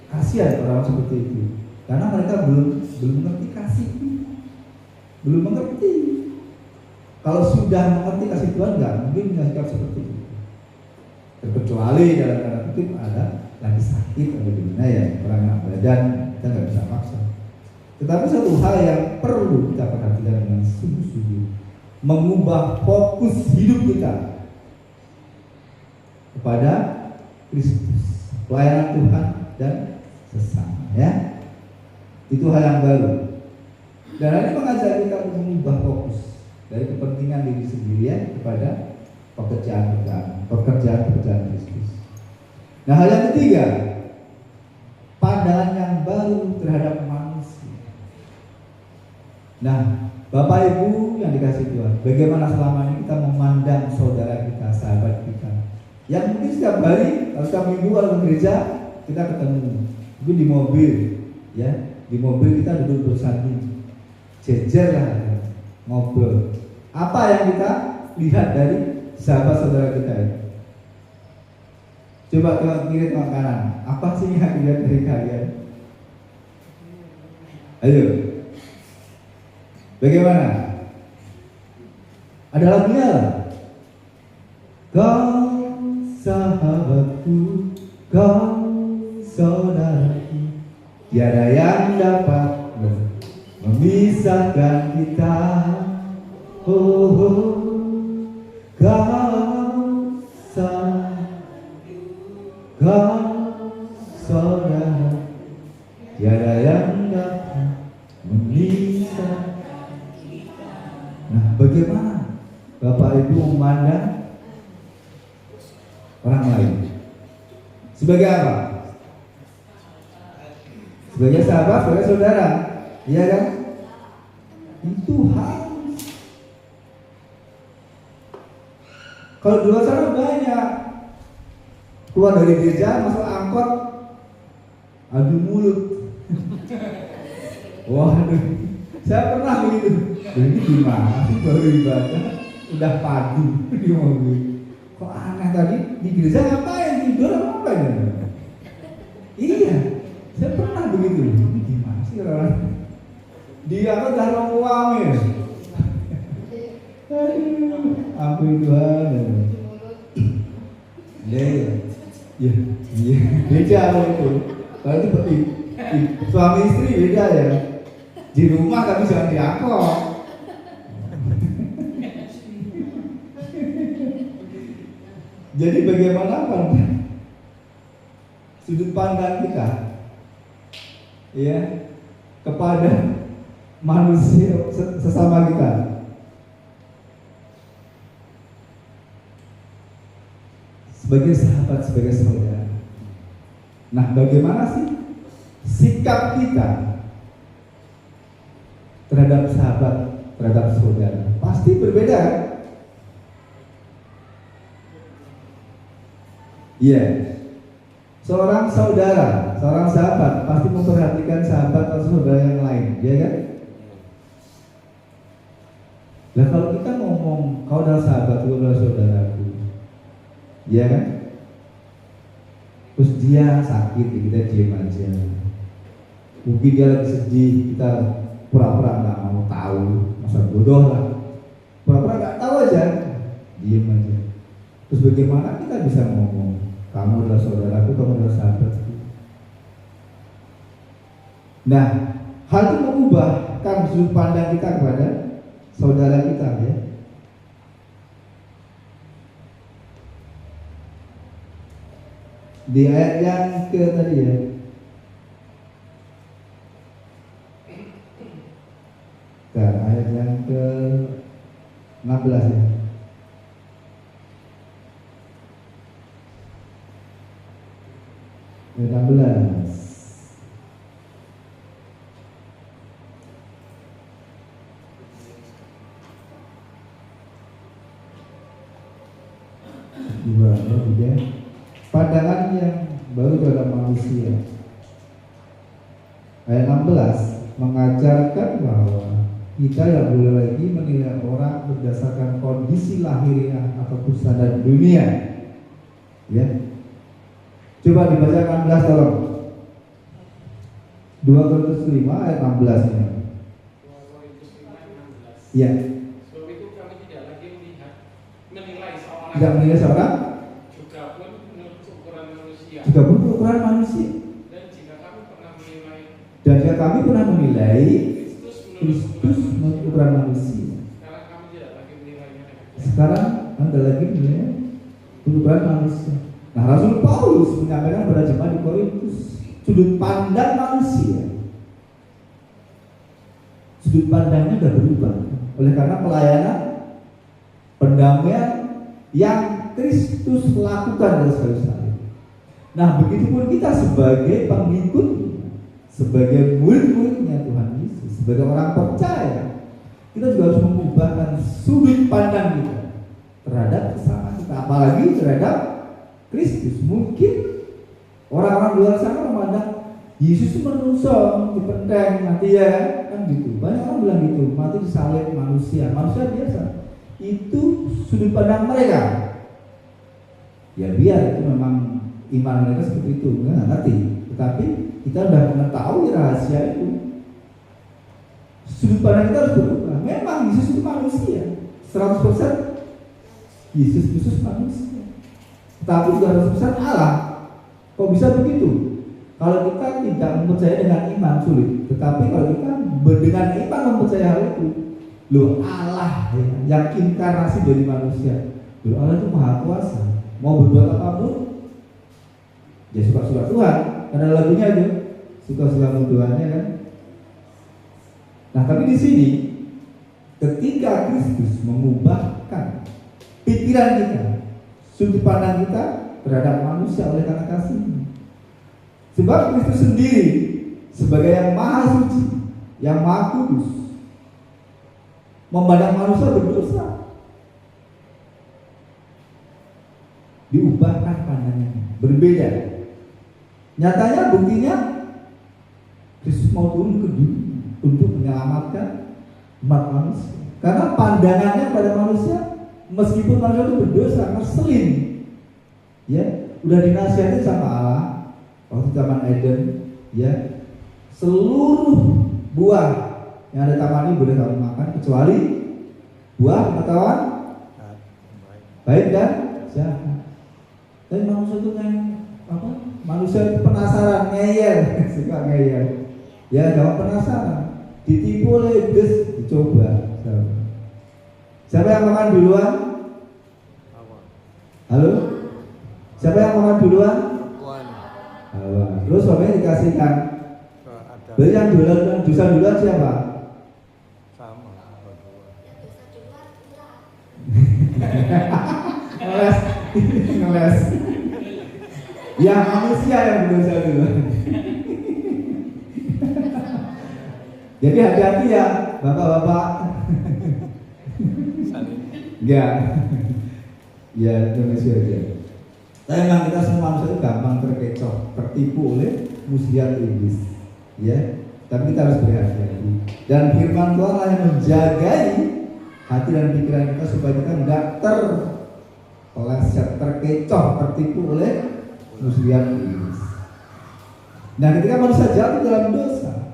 kasihan orang seperti itu, karena mereka belum mengerti kasih, belum mengerti. Kalau sudah mengerti kasih Tuhan, nggak mungkin punya sikap seperti itu. Terkecuali dalam tanda kutip ada lagi sakit atau gimana ya, orang enak badan, kita nggak bisa maksa. Tetapi satu hal yang perlu kita perhatikan dengan sungguh-sungguh, mengubah fokus hidup kita kepada Kristus, pelayanan Tuhan dan sesama. Ya, itu hal yang baru. Dan ini mengajak kita untuk mengubah fokus dari kepentingan diri sendiri ya kepada pekerjaan Kristus. Nah, hal yang ketiga, pandangan yang baru terhadap manusia. Nah, Bapak Ibu yang dikasihi Tuhan, bagaimana selama ini kita memandang saudara kita, sahabat kita, yang mungkin setiap hari, kalau setiap minggu kalau ke gereja kita ketemu, itu di mobil, ya, di mobil kita duduk bersanding, jejer lah, ngobrol. Apa yang kita lihat dari sahabat saudara kita ini? Coba tengok kiri, tengok kanan. Apa sih yang dilihat dari kalian? Ayo, bagaimana? Ada lagunya? Kau sahabatku, kau saudaraku, tiada yang dapat memisahkan kita. Oh, oh, kau saudara, tiada yang dapat memisahkan. Nah, bagaimana Bapak Ibu memandang orang lain? Sebagai apa? Sebagai sahabat, sebagai saudara, iya kan? Itu harus. Kalau di luar sana banyak keluar dari gereja, masuk angkot, adu mulut. Waduh, saya pernah begitu. Ini gimana sih baru ibadah udah padu di mobil? Kok aneh tadi di gereja ngapain tidur apa ya? Iya, saya pernah begitu. Ini gimana sih orang? Dia kan dah ruang ya. Ampun Tuhan. Ya, beda itu. Kalau itu suami istri beda ya. Di rumah tapi jangan diangkut. Jadi bagaimana sudut pandang kita, ya, kepada manusia sesama kita? Sebagai sahabat, sebagai saudara. Nah, bagaimana sih sikap kita terhadap sahabat, terhadap saudara? Pasti berbeda. Iya. Seorang saudara, seorang sahabat pasti memperhatikan sahabat atau saudara yang lain, ya kan? Nah, kalau kita ngomong kau adalah sahabat, kau adalah saudaraku, ya kan? Terus dia sakit, kita diam aja. Mungkin dia lagi sedih, kita pura-pura nggak mau tahu, masa bodoh lah. Pura-pura nggak tahu aja, diam aja. Terus bagaimana kita bisa ngomong, kamu adalah saudaraku, kamu adalah sahabatku? Nah, hal itu mengubahkan sudut pandang kita kepada saudara kita, ya. Di ayat yang ke tadi ya, ayat yang ke 16 ya. Ayat 16. Pandangan yang baru terhadap manusia. Ayat 16 mengajarkan bahwa kita yang boleh lagi menilai orang berdasarkan kondisi lahiriah ataupun standar dunia. Ya. Coba dibaca 16 tolong. 2 Korintus 5 ayat 16 nya. 2 Korintus 5 ayat 16. Iya. Sebab itu kami tidak lagi menilai seorang. Tidak menilai seorang. Juga pun menurut ukuran manusia. Juga pun ukuran manusia. Dan jika kami pernah menilai. Dan jika kami pernah menilai Kristus menurut ukuran manusia. Sekarang kami tidak lagi menilainya dengan Kristus. Sekarang Anda lagi menilai ukuran manusia. Nah, Rasul Paulus menyampaikan pada jemaat di Korintus sudut pandang manusia. Sudut pandangnya sudah berubah oleh karena pelayanan pendamaian yang Kristus lakukan dalam sekali. Nah, begitupun kita sebagai pengikut, sebagai murid-muridnya Tuhan Yesus, sebagai orang percaya, kita juga harus mengubahkan sudut pandang kita terhadap sesama kita, apalagi terhadap Kristus. Mungkin orang-orang luar sana memandang Yesus itu manusia, dipenteng, mati ya kan gitu. Banyak orang bilang gitu, mati disalib manusia biasa. Itu sudut pandang mereka. Ya biar itu memang iman mereka seperti itu, nggak ngerti. Tetapi kita sudah mengetahui rahasia itu. Sudut pandang kita harus berubah. Memang Yesus itu manusia, 100% Yesus Kristus manusia. Tapi juga 100% Allah. Kok bisa begitu? Kalau kita tidak mempercayai dengan iman sulit, tetapi kalau kita dengan iman mempercayai hal itu, loh Allah yang inkarnasi dari manusia, loh Allah itu maha kuasa, mau berbuat apapun, ya suka-suka Tuhan. Karena lagunya itu suka-suka Tuhannya kan. Nah tapi di sini ketika Kristus mengubahkan pikiran kita, sudut pandang kita terhadap manusia oleh karena kasih. Sebab Kristus sendiri sebagai yang maha suci, yang maha kudus, memandang manusia berdosa, diubahkan pandangannya, berbeda. Nyatanya buktinya Kristus mau turun ke dunia untuk menyelamatkan umat manusia. Karena pandangannya pada manusia, meskipun manusia itu berdosa, ngeselin, ya, udah dinasihatin sama Allah waktu Taman Eden, ya, seluruh buah yang ada taman ini boleh kamu makan kecuali buah pengetahuan baik dan jahat. Tapi manusia itu yang apa? Manusia itu penasaran, ngeyel, suka ngeyel. Ya, jangan penasaran, ditipu oleh iblis, dicoba. Siapa yang makan duluan? Halo? Siapa yang makan duluan? Terus suaminya dikasihkan. Berarti yang duluan siapa? Sama berdua. Ngeles. Ya manusia yang berdosa duluan. Jadi hati-hati ya bapak-bapak. Ya, ya Indonesia aja. Tapi memang kita semua manusia itu gampang terkecoh, tertipu oleh muslihat iblis. Ya, tapi kita harus berhati-hati. Dan firman Tuhan yang menjagai hati dan pikiran kita supaya kita tidak terpeleset, terkecoh, tertipu oleh muslihat iblis. Nah, ketika manusia jatuh dalam dosa,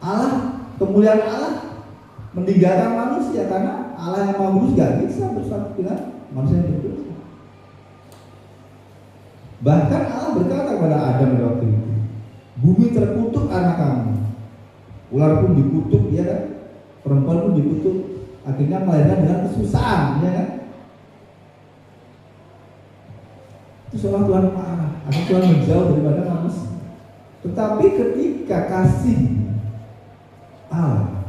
Allah, kemuliaan Allah meninggalkan manusia karena Allah yang Maha Kudus gak bisa bersatu dengan manusia yang berdosa. Bahkan Allah berkata kepada Adam pada waktu itu, bumi terkutuk karena kamu, ular pun dikutuk, ya kan? Perempuan pun dikutuk, akhirnya melahirkan dengan kesusahan, ya kan? Itu seolah Tuhan marah, akhirnya Tuhan menjauh daripada manusia. Tetapi ketika kasih Allah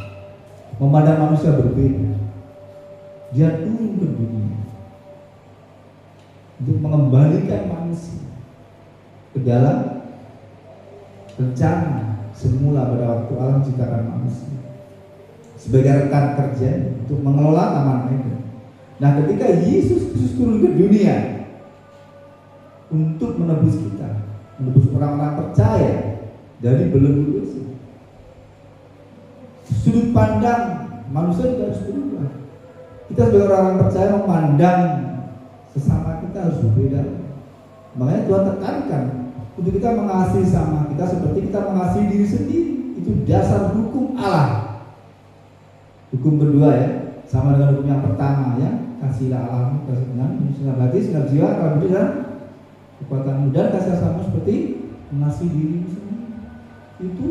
memandang manusia berbeda, dia turun ke dunia untuk mengembalikan manusia ke dalam rencana semula pada waktu Allah menciptakan manusia sebagai rekan kerja untuk mengelola Taman Eden. Nah, ketika Yesus Kristus turun ke dunia untuk menebus kita, menebus orang-orang percaya dari belenggu dosa, sudut pandang manusia juga harus berubah. Kita sebagai orang percaya memandang sesama kita harus berbeda. Makanya Tuhan tekankan untuk kita mengasihi sama kita seperti kita mengasihi diri sendiri. Itu dasar hukum Allah. Hukum kedua ya, sama dengan hukum yang pertama ya, kasihlah Allahmu, kasih dengan segenap hati, segenap jiwa, akal budi dan kekuatanmu, dan kasih sama seperti mengasihi dirimu sendiri. Itu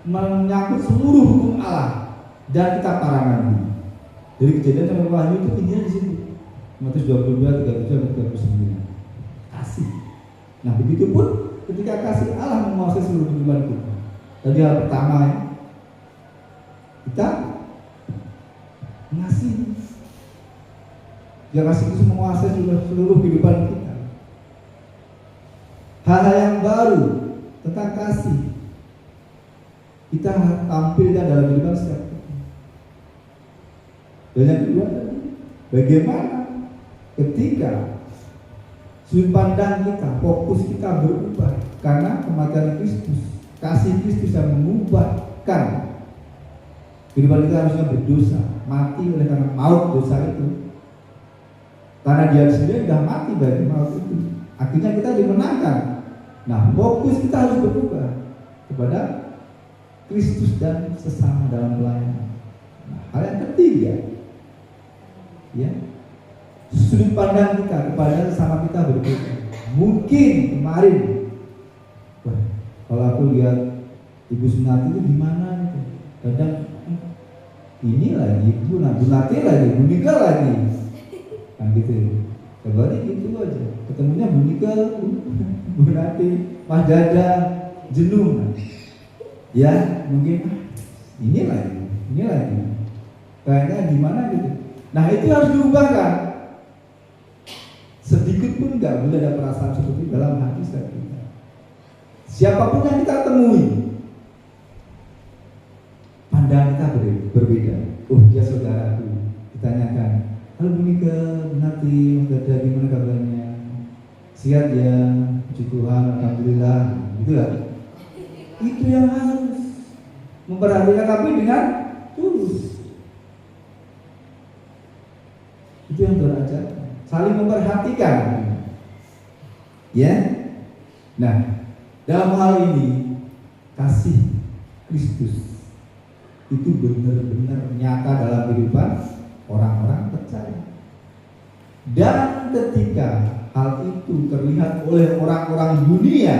menyangkut seluruh hukum Allah dan kita para nabi. Dari Kejadian sampai Wahyu itu intinya di situ. Matius 22, 37, 39. Kasih. Nah, begitu pun ketika kasih Allah menguasai seluruh kehidupan kita. Tadi hal pertama ya, kita mengasihi. Dia kasih itu menguasai seluruh kehidupan kita. Hal-hal yang baru tentang kasih kita tampilkan dalam kehidupan setiap kita. Dan yang kedua, bagaimana ketika sudut pandang kita, fokus kita berubah karena kematian Kristus, kasih Kristus yang mengubahkan kehidupan kita harusnya berdosa, mati oleh karena maut dosa itu. Karena dia sendiri sudah mati bagi maut itu. Akhirnya kita dimenangkan. Nah, fokus kita harus berubah kepada Kristus dan sesama dalam pelayanan. Nah, hal yang ketiga, ya, sudut pandang kita kepada sesama kita berbeda. Mungkin kemarin Kalau aku lihat Ibu Sunati itu gimana gitu. Kadang ini lagi Bu Nati lagi, Bu Nika lagi. Kan gitu. Kabarnya gitu aja. Ketemunya Bu Nika, Bu Nati, Mas Dada, jenuh. Ya mungkin ini lagi. Kayaknya gimana gitu. Nah itu harus diubahkan. Sedikit pun nggak boleh ada perasaan seperti dalam hati setiap kita. Siapapun yang kita temui, pandangan kita berbeda. Oh dia saudaraku. Ditanyakan, halo Bu Nika, Bu Nati, Mas Dada, gimana kabarnya? Sehat ya, puji Tuhan, alhamdulillah. Gitu lah. Itu yang harus memperhatikan tapi dengan tulus. Itu yang berajar, saling memperhatikan. Ya. Nah, dalam hal ini kasih Kristus itu benar-benar nyata dalam kehidupan orang-orang percaya. Dan ketika hal itu terlihat oleh orang-orang dunia,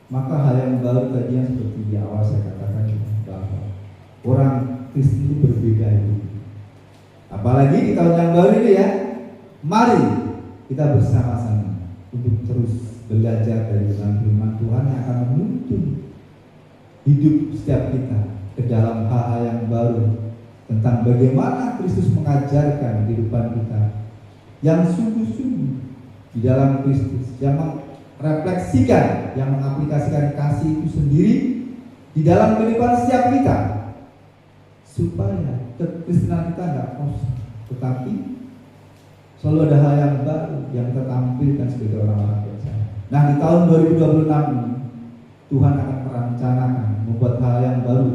maka hal yang baru tadi yang seperti di awal saya katakan bahwa orang Kristen itu berbeda itu. Apalagi di tahun yang baru ini ya, mari kita bersama-sama untuk terus belajar dari dalam firman Tuhan yang akan menuntun hidup setiap kita ke dalam hal-hal yang baru tentang bagaimana Kristus mengajarkan kehidupan kita yang sungguh-sungguh di dalam Kristus, yang merefleksikan, yang mengaplikasikan kasih itu sendiri di dalam kehidupan setiap kita, supaya kekristenan kita nggak kosong, tetapi selalu ada hal yang baru yang kita tampilkan sebagai orang-orang percaya. Nah di tahun 2026 ini Tuhan akan merencanakan membuat hal yang baru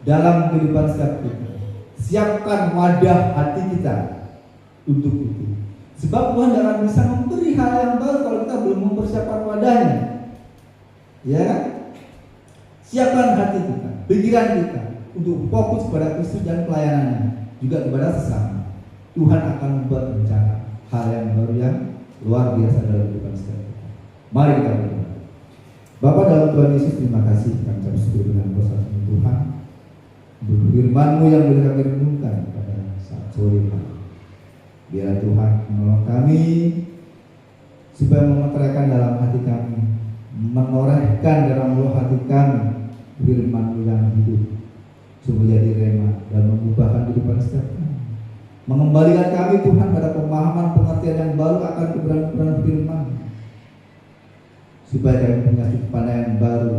dalam kehidupan setiap kita. Siapkan wadah hati kita untuk itu. Sebab Tuhan tidak akan bisa memberi hal yang baru kalau kita belum mempersiapkan wadahnya. Ya kan? Siapkan hati kita, pikiran kita untuk fokus pada Kristus dan pelayanannya, juga kepada sesama. Tuhan akan membuat rencana hal yang baru yang luar biasa dalam kehidupan setiap kita. Mari kita berdoa. Bapa dalam Tuhan Yesus, terima kasih kami ucap syukur dengan kuasa Tuhan untuk firman-Mu yang boleh kami renungkan pada saat sore hari. Biar Tuhan menolong kami supaya memeteraikan dalam hati kami, menorehkan dalam roh hati kami firman-Mu yang hidup, supaya jadi rema dan mengubahkan kehidupan setiap kami. Mengembalikan kami Tuhan pada pemahaman pengertian yang baru akan kebenaran firman, supaya kami punya sudut pandang yang baru.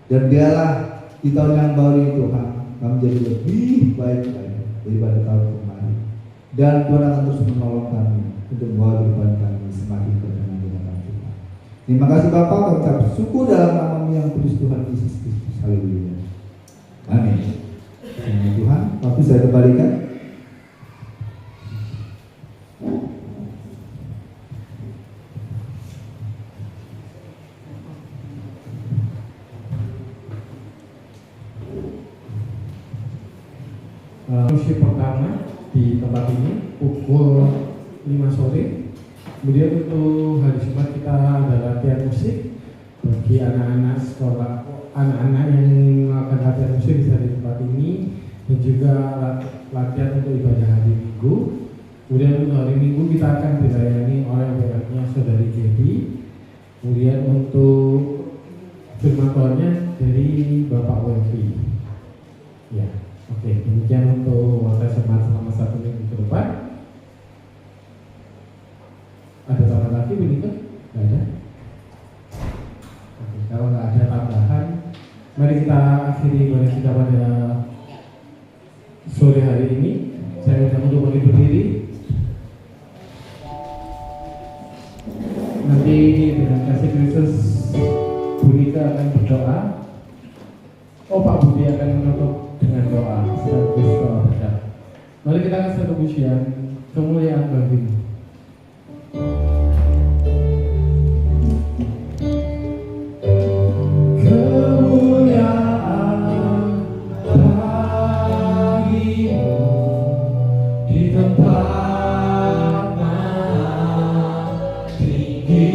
Dan biarlah di tahun yang baru ini Tuhan kami jadi lebih baik daripada tahun kemarin. Dan Tuhan akan terus menolong kami untuk membawa kehidupan kami semakin berkenan di hadapan Tuhan. Terima kasih Bapa, kami ucap syukur dalam nama-Mu yang kudus Tuhan Yesus Kristus. Haleluya. Amin. Terima Tuhan. Waktu saya kembalikan. Musik pertama di tempat ini pukul 5 sore. Kemudian untuk hari Jumat kita ada latihan musik bagi anak-anak sekolah, anak-anak yang akan latihan musik bisa di tempat ini, dan juga latihan untuk ibadah hari Minggu. Kemudian untuk hari Minggu kita akan dilayani oleh pihaknya Saudari Gaby. Kemudian untuk firman Tuhannya dari Bapak Wenfi. Ya. Oke, demikian untuk waktu semangat selama 1 minggu ke depan. Ada tambahan lagi begitu? Tidak ada? Oke, kalau nggak ada tambahan, mari kita akhiri ibadah kita pada sore hari ini. Saya minta untuk berdiri. Nanti dengan kasih Kristus, Bu Nika akan berdoa. Oh, Pak Budi akan menutup dengan doa sekaligus doa berkat. Mari kita akan satu pujian kemuliaan bagimu. Kemuliaan bagimu di tempat mana tinggi.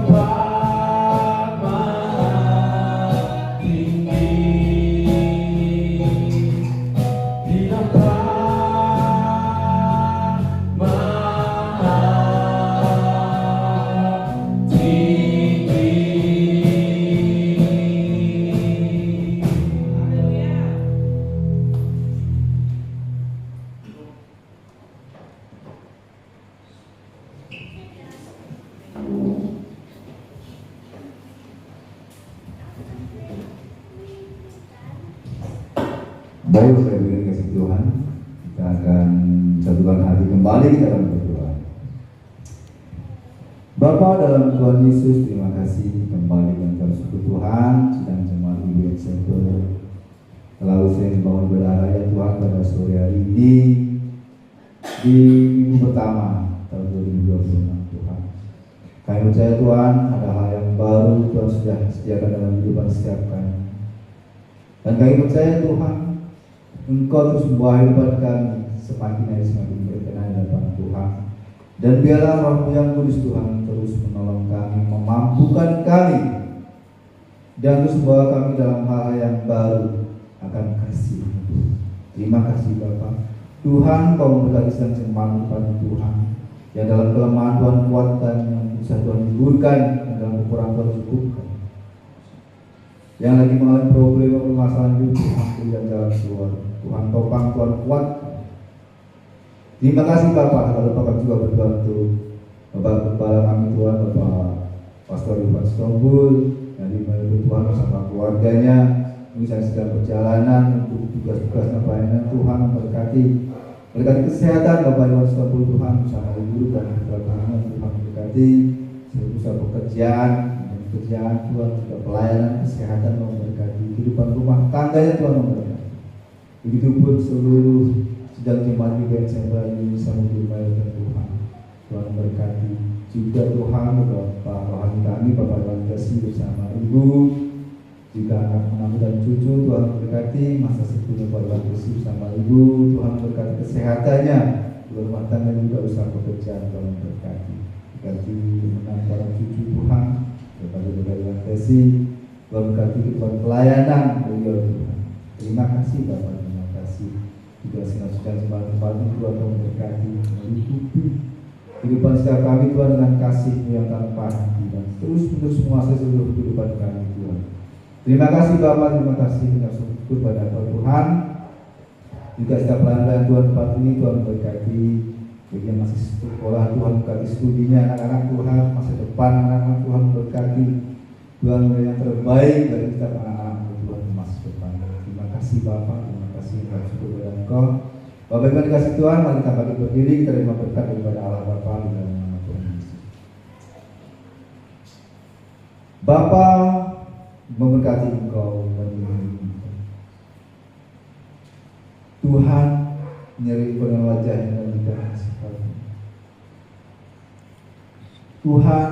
tempat maha tinggi, di tempat maha tinggi. Baik, Bapak Ibu yang kasih Tuhan, kita akan satukan hati kembali, kita akan berdoa. Bapa dalam Tuhan Yesus, terima kasih kembali dengan syukur Tuhan, sedang jemaat Ibu yang sabar selalu sering bangun berharaya Tuhan pada sore hari ini di minggu pertama tahun 2026 Tuhan. Kami percaya Tuhan ada hal yang baru Tuhan sudah sediakan dalam kehidupan setiap kami. Dan kami percaya Tuhan Engkau terus membawa kehidupan kami semakin hari semakin berkenan di hadapan Tuhan. Dan biarlah Roh-Mu yang kudus Tuhan terus menolong kami, memampukan kami, dan terus membawa kami dalam hal yang baru akan kasih. Terima kasih Bapa. Tuhan, Kau memberkati sedang jemaat kepada Tuhan yang dalam kelemahan Tuhan kuatkan, yang bisa Tuhan hiburkan, dan dalam kekurangan Tuhan cukupkan. Yang lagi mengalami problem permasalahan hidup, Tuhan berikan jalan keluar. Tuhan topang, Tuhan kuat. Terima kasih Bapak. Lalu Bapak juga berdoa untuk Bapak Kepala kami Tuhan, Bapak Pastor Ivan Stombul, yang dimana Tuhan bersama keluarganya, misalnya sedang perjalanan untuk tugas-tugasnya pelayanan. Tuhan memberkati kesehatan Bapak Ivan Stombul, Tuhan bersama ibu dan keluarganya. Tuhan memberkati usaha pekerjaan Tuhan, juga pelayanan kesehatan, memberkati kehidupan rumah tangganya Tuhan memberkati. Begitupun seluruh sedang jemaat di Bensembra ini sama dimainkan Tuhan. Tuhan memberkati juga Tuhan Bapak rohani kami, Bapak Langkasi bersama Ibu, juga anak-anak dan cucu. Tuhan memberkati masa sepunya Bapak Langkasi bersama Ibu. Tuhan memberkati kesehatannya, juga rumah tangga juga usaha pekerjaan. Tuhan memberkati, berkati menang para cucu Tuhan, Bapak Langkasi, Tuhan memberkati kehidupan pelayanan beliau Tuhan. Terima kasih Bapak. Juga senang-senang sembah-sembah Tuhan memberkati, melingkupi kehidupan setiap kami Tuhan dengan kasih-Mu yang tanpa henti dan terus-menerus menguasai seluruh kehidupan kami Tuhan. Terima kasih Bapak, terima kasih dengan syukur pada Tuhan. Juga setiap pelayanan Tuhan tempat ini Tuhan memberkati, bagi yang masih sekolah Tuhan memberkati studinya anak-anak Tuhan, masa depan anak-anak Tuhan memberkati, Tuhan yang terbaik bagi setiap anak-anak Tuhan di masa depan. Terima kasih Bapak. Syukur kepada Engkau. Bapak Ibu dikasih Tuhan, mari kita bagi berdiri, kita terima berkat daripada Allah Bapa di dalam nama Tuhan Yesus. Bapa memberkati Engkau dan melindungi Engkau. Tuhan menyeri dengan wajahnya dan memberikan kasih karunia. Tuhan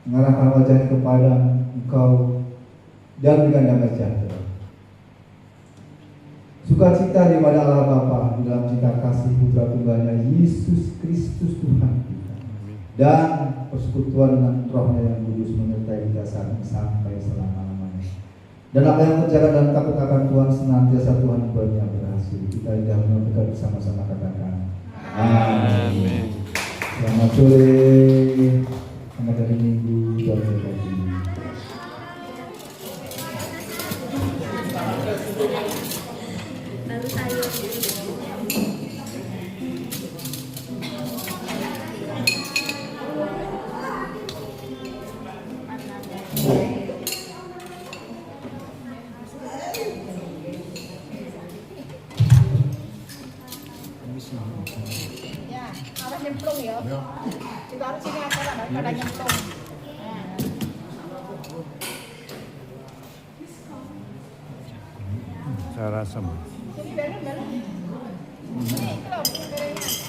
mengarahkan wajahnya kepada Engkau dan memberikan damai sejahtera. Sukacita daripada Allah Bapa di dalam cinta kasih Putra Tunggalnya Yesus Kristus Tuhan kita, dan persekutuan dengan Roh-Nya yang kudus menyertai kita saat ini sampai selama-lamanya. Dan apa yang terjadi dalam takut akan Tuhan senantiasa Tuhan bernya berhasil. Kita indahnya kita bersama-sama katakan amin. Selamat sore, selamat hari Minggu, Tuhan memberkati. Ya, harus nyemplung ya. Kita harus sini acara pada nyemplung. Saya rasa Sini bareng. Ini kalau barengnya.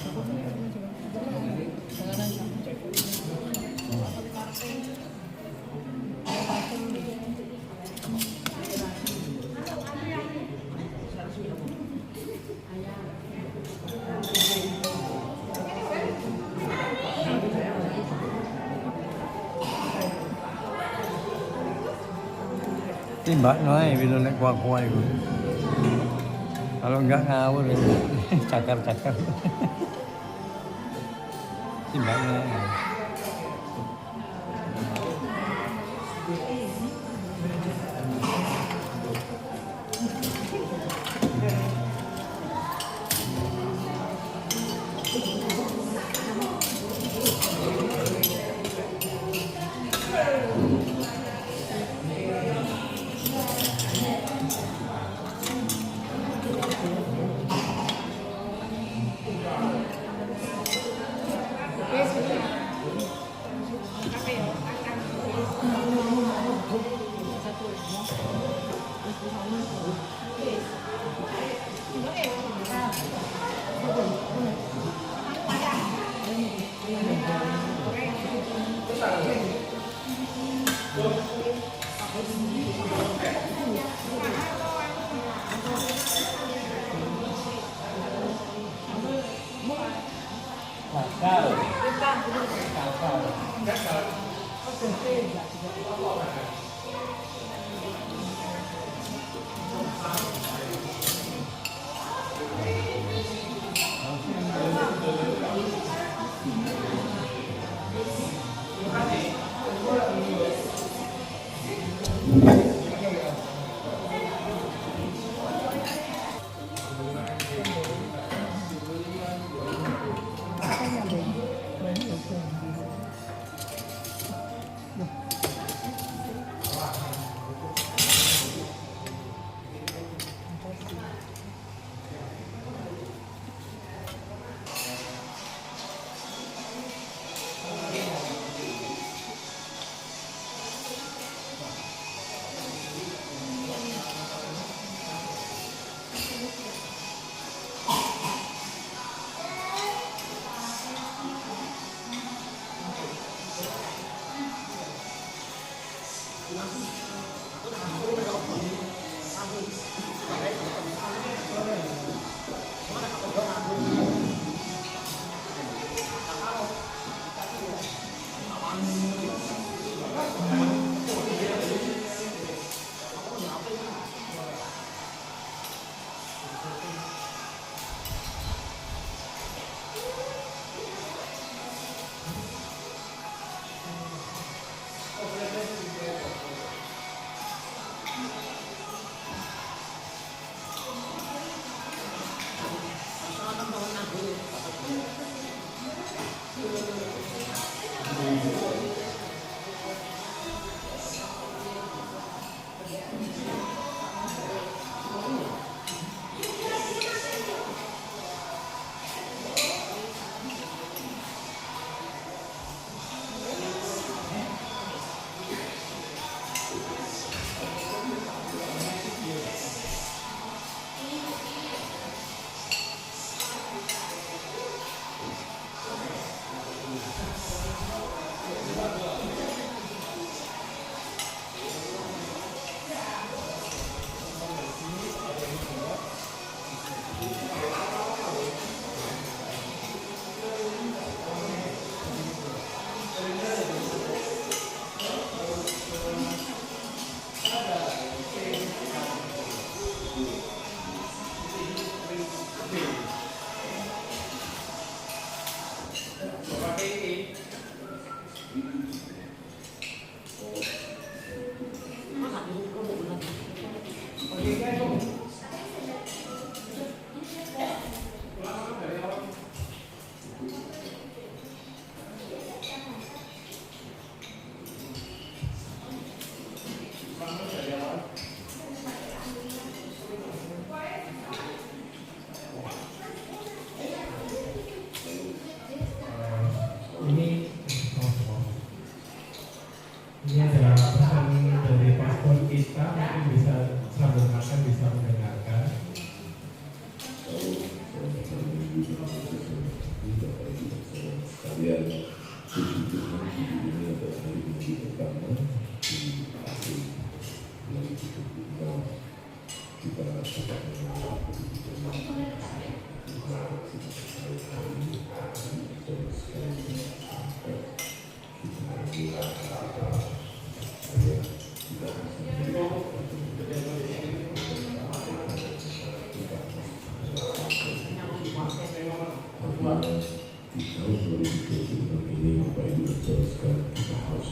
Timbak noy bila nak kuah-kuah itu. Kalau enggak ngawur ya. Cakar-cakar. Timbak noy. Yes, kape ya, akan ini adalah pesan dari paspor kita, mungkin bisa sambil makan bisa mendengarkan. Kalian sesungguhnya hidup ini adalah hari minggu pertama di akhir yang kedua kita sedang melakukan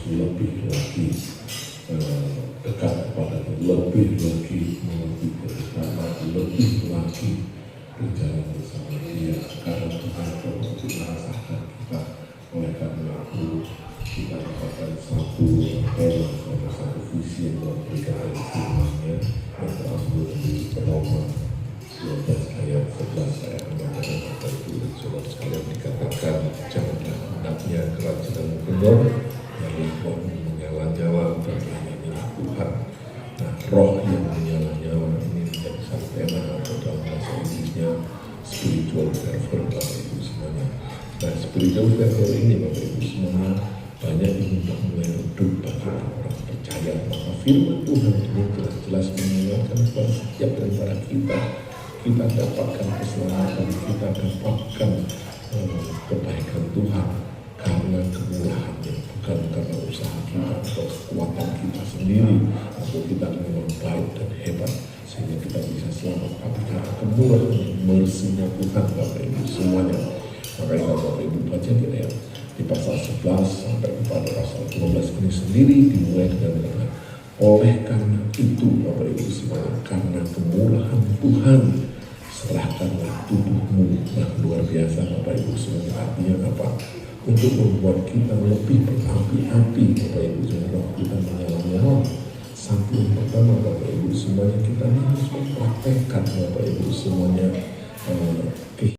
lebih lagi dekat kepada lebih lagi mengerti bersama, lebih lagi berjalan bersama Dia, karena Tuhan untuk merasakan kita. Oleh karena itu kita dapatkan satu visi yang berbeda dari firman-Nya yang terambil di Roma 12 ayat 11. Saya mengatakan Bapak Ibu Saudara sekalian, dikatakan janganlah hendaknya kerajaan kendor dari roh menyala-nyala, dan inilah Tuhan. Nah, roh yang menyala-nyala ini menjadi satu tema atau dalam bahasa Inggrisnya spiritual fervor, Bapak Ibu semuanya. Nah, spiritual fervor ini Bapak Ibu semuanya banyak yang untuk mulai redup bagi orang percaya. Maka firman Tuhan ini jelas-jelas mengingatkan kepada setiap daripada kita dapatkan keselamatan, kita dapatkan kebaikan Tuhan karena kemurahan-Nya, bukan karena usaha kita atau kekuatan kita sendiri, atau kita memang baik dan hebat sehingga kita bisa selamat, tapi karena kemurahan mercy-Nya Tuhan Bapak Ibu semuanya. Makanya Bapak Ibu baca di ayat di pasal 11 sampai kepada pasal 12 ini sendiri dimulai dengan kata, oleh karena itu Bapak Ibu semuanya, karena kemurahan Tuhan serahkanlah tubuhmu. Nah, luar biasa Bapak Ibu semuanya. Artinya apa? Untuk membuat kita lebih berapi-api Bapak Ibu semuanya, kita menyala-nyala. Satu yang pertama Bapak Ibu semuanya, kita harus mempraktekkan Bapak Ibu semuanya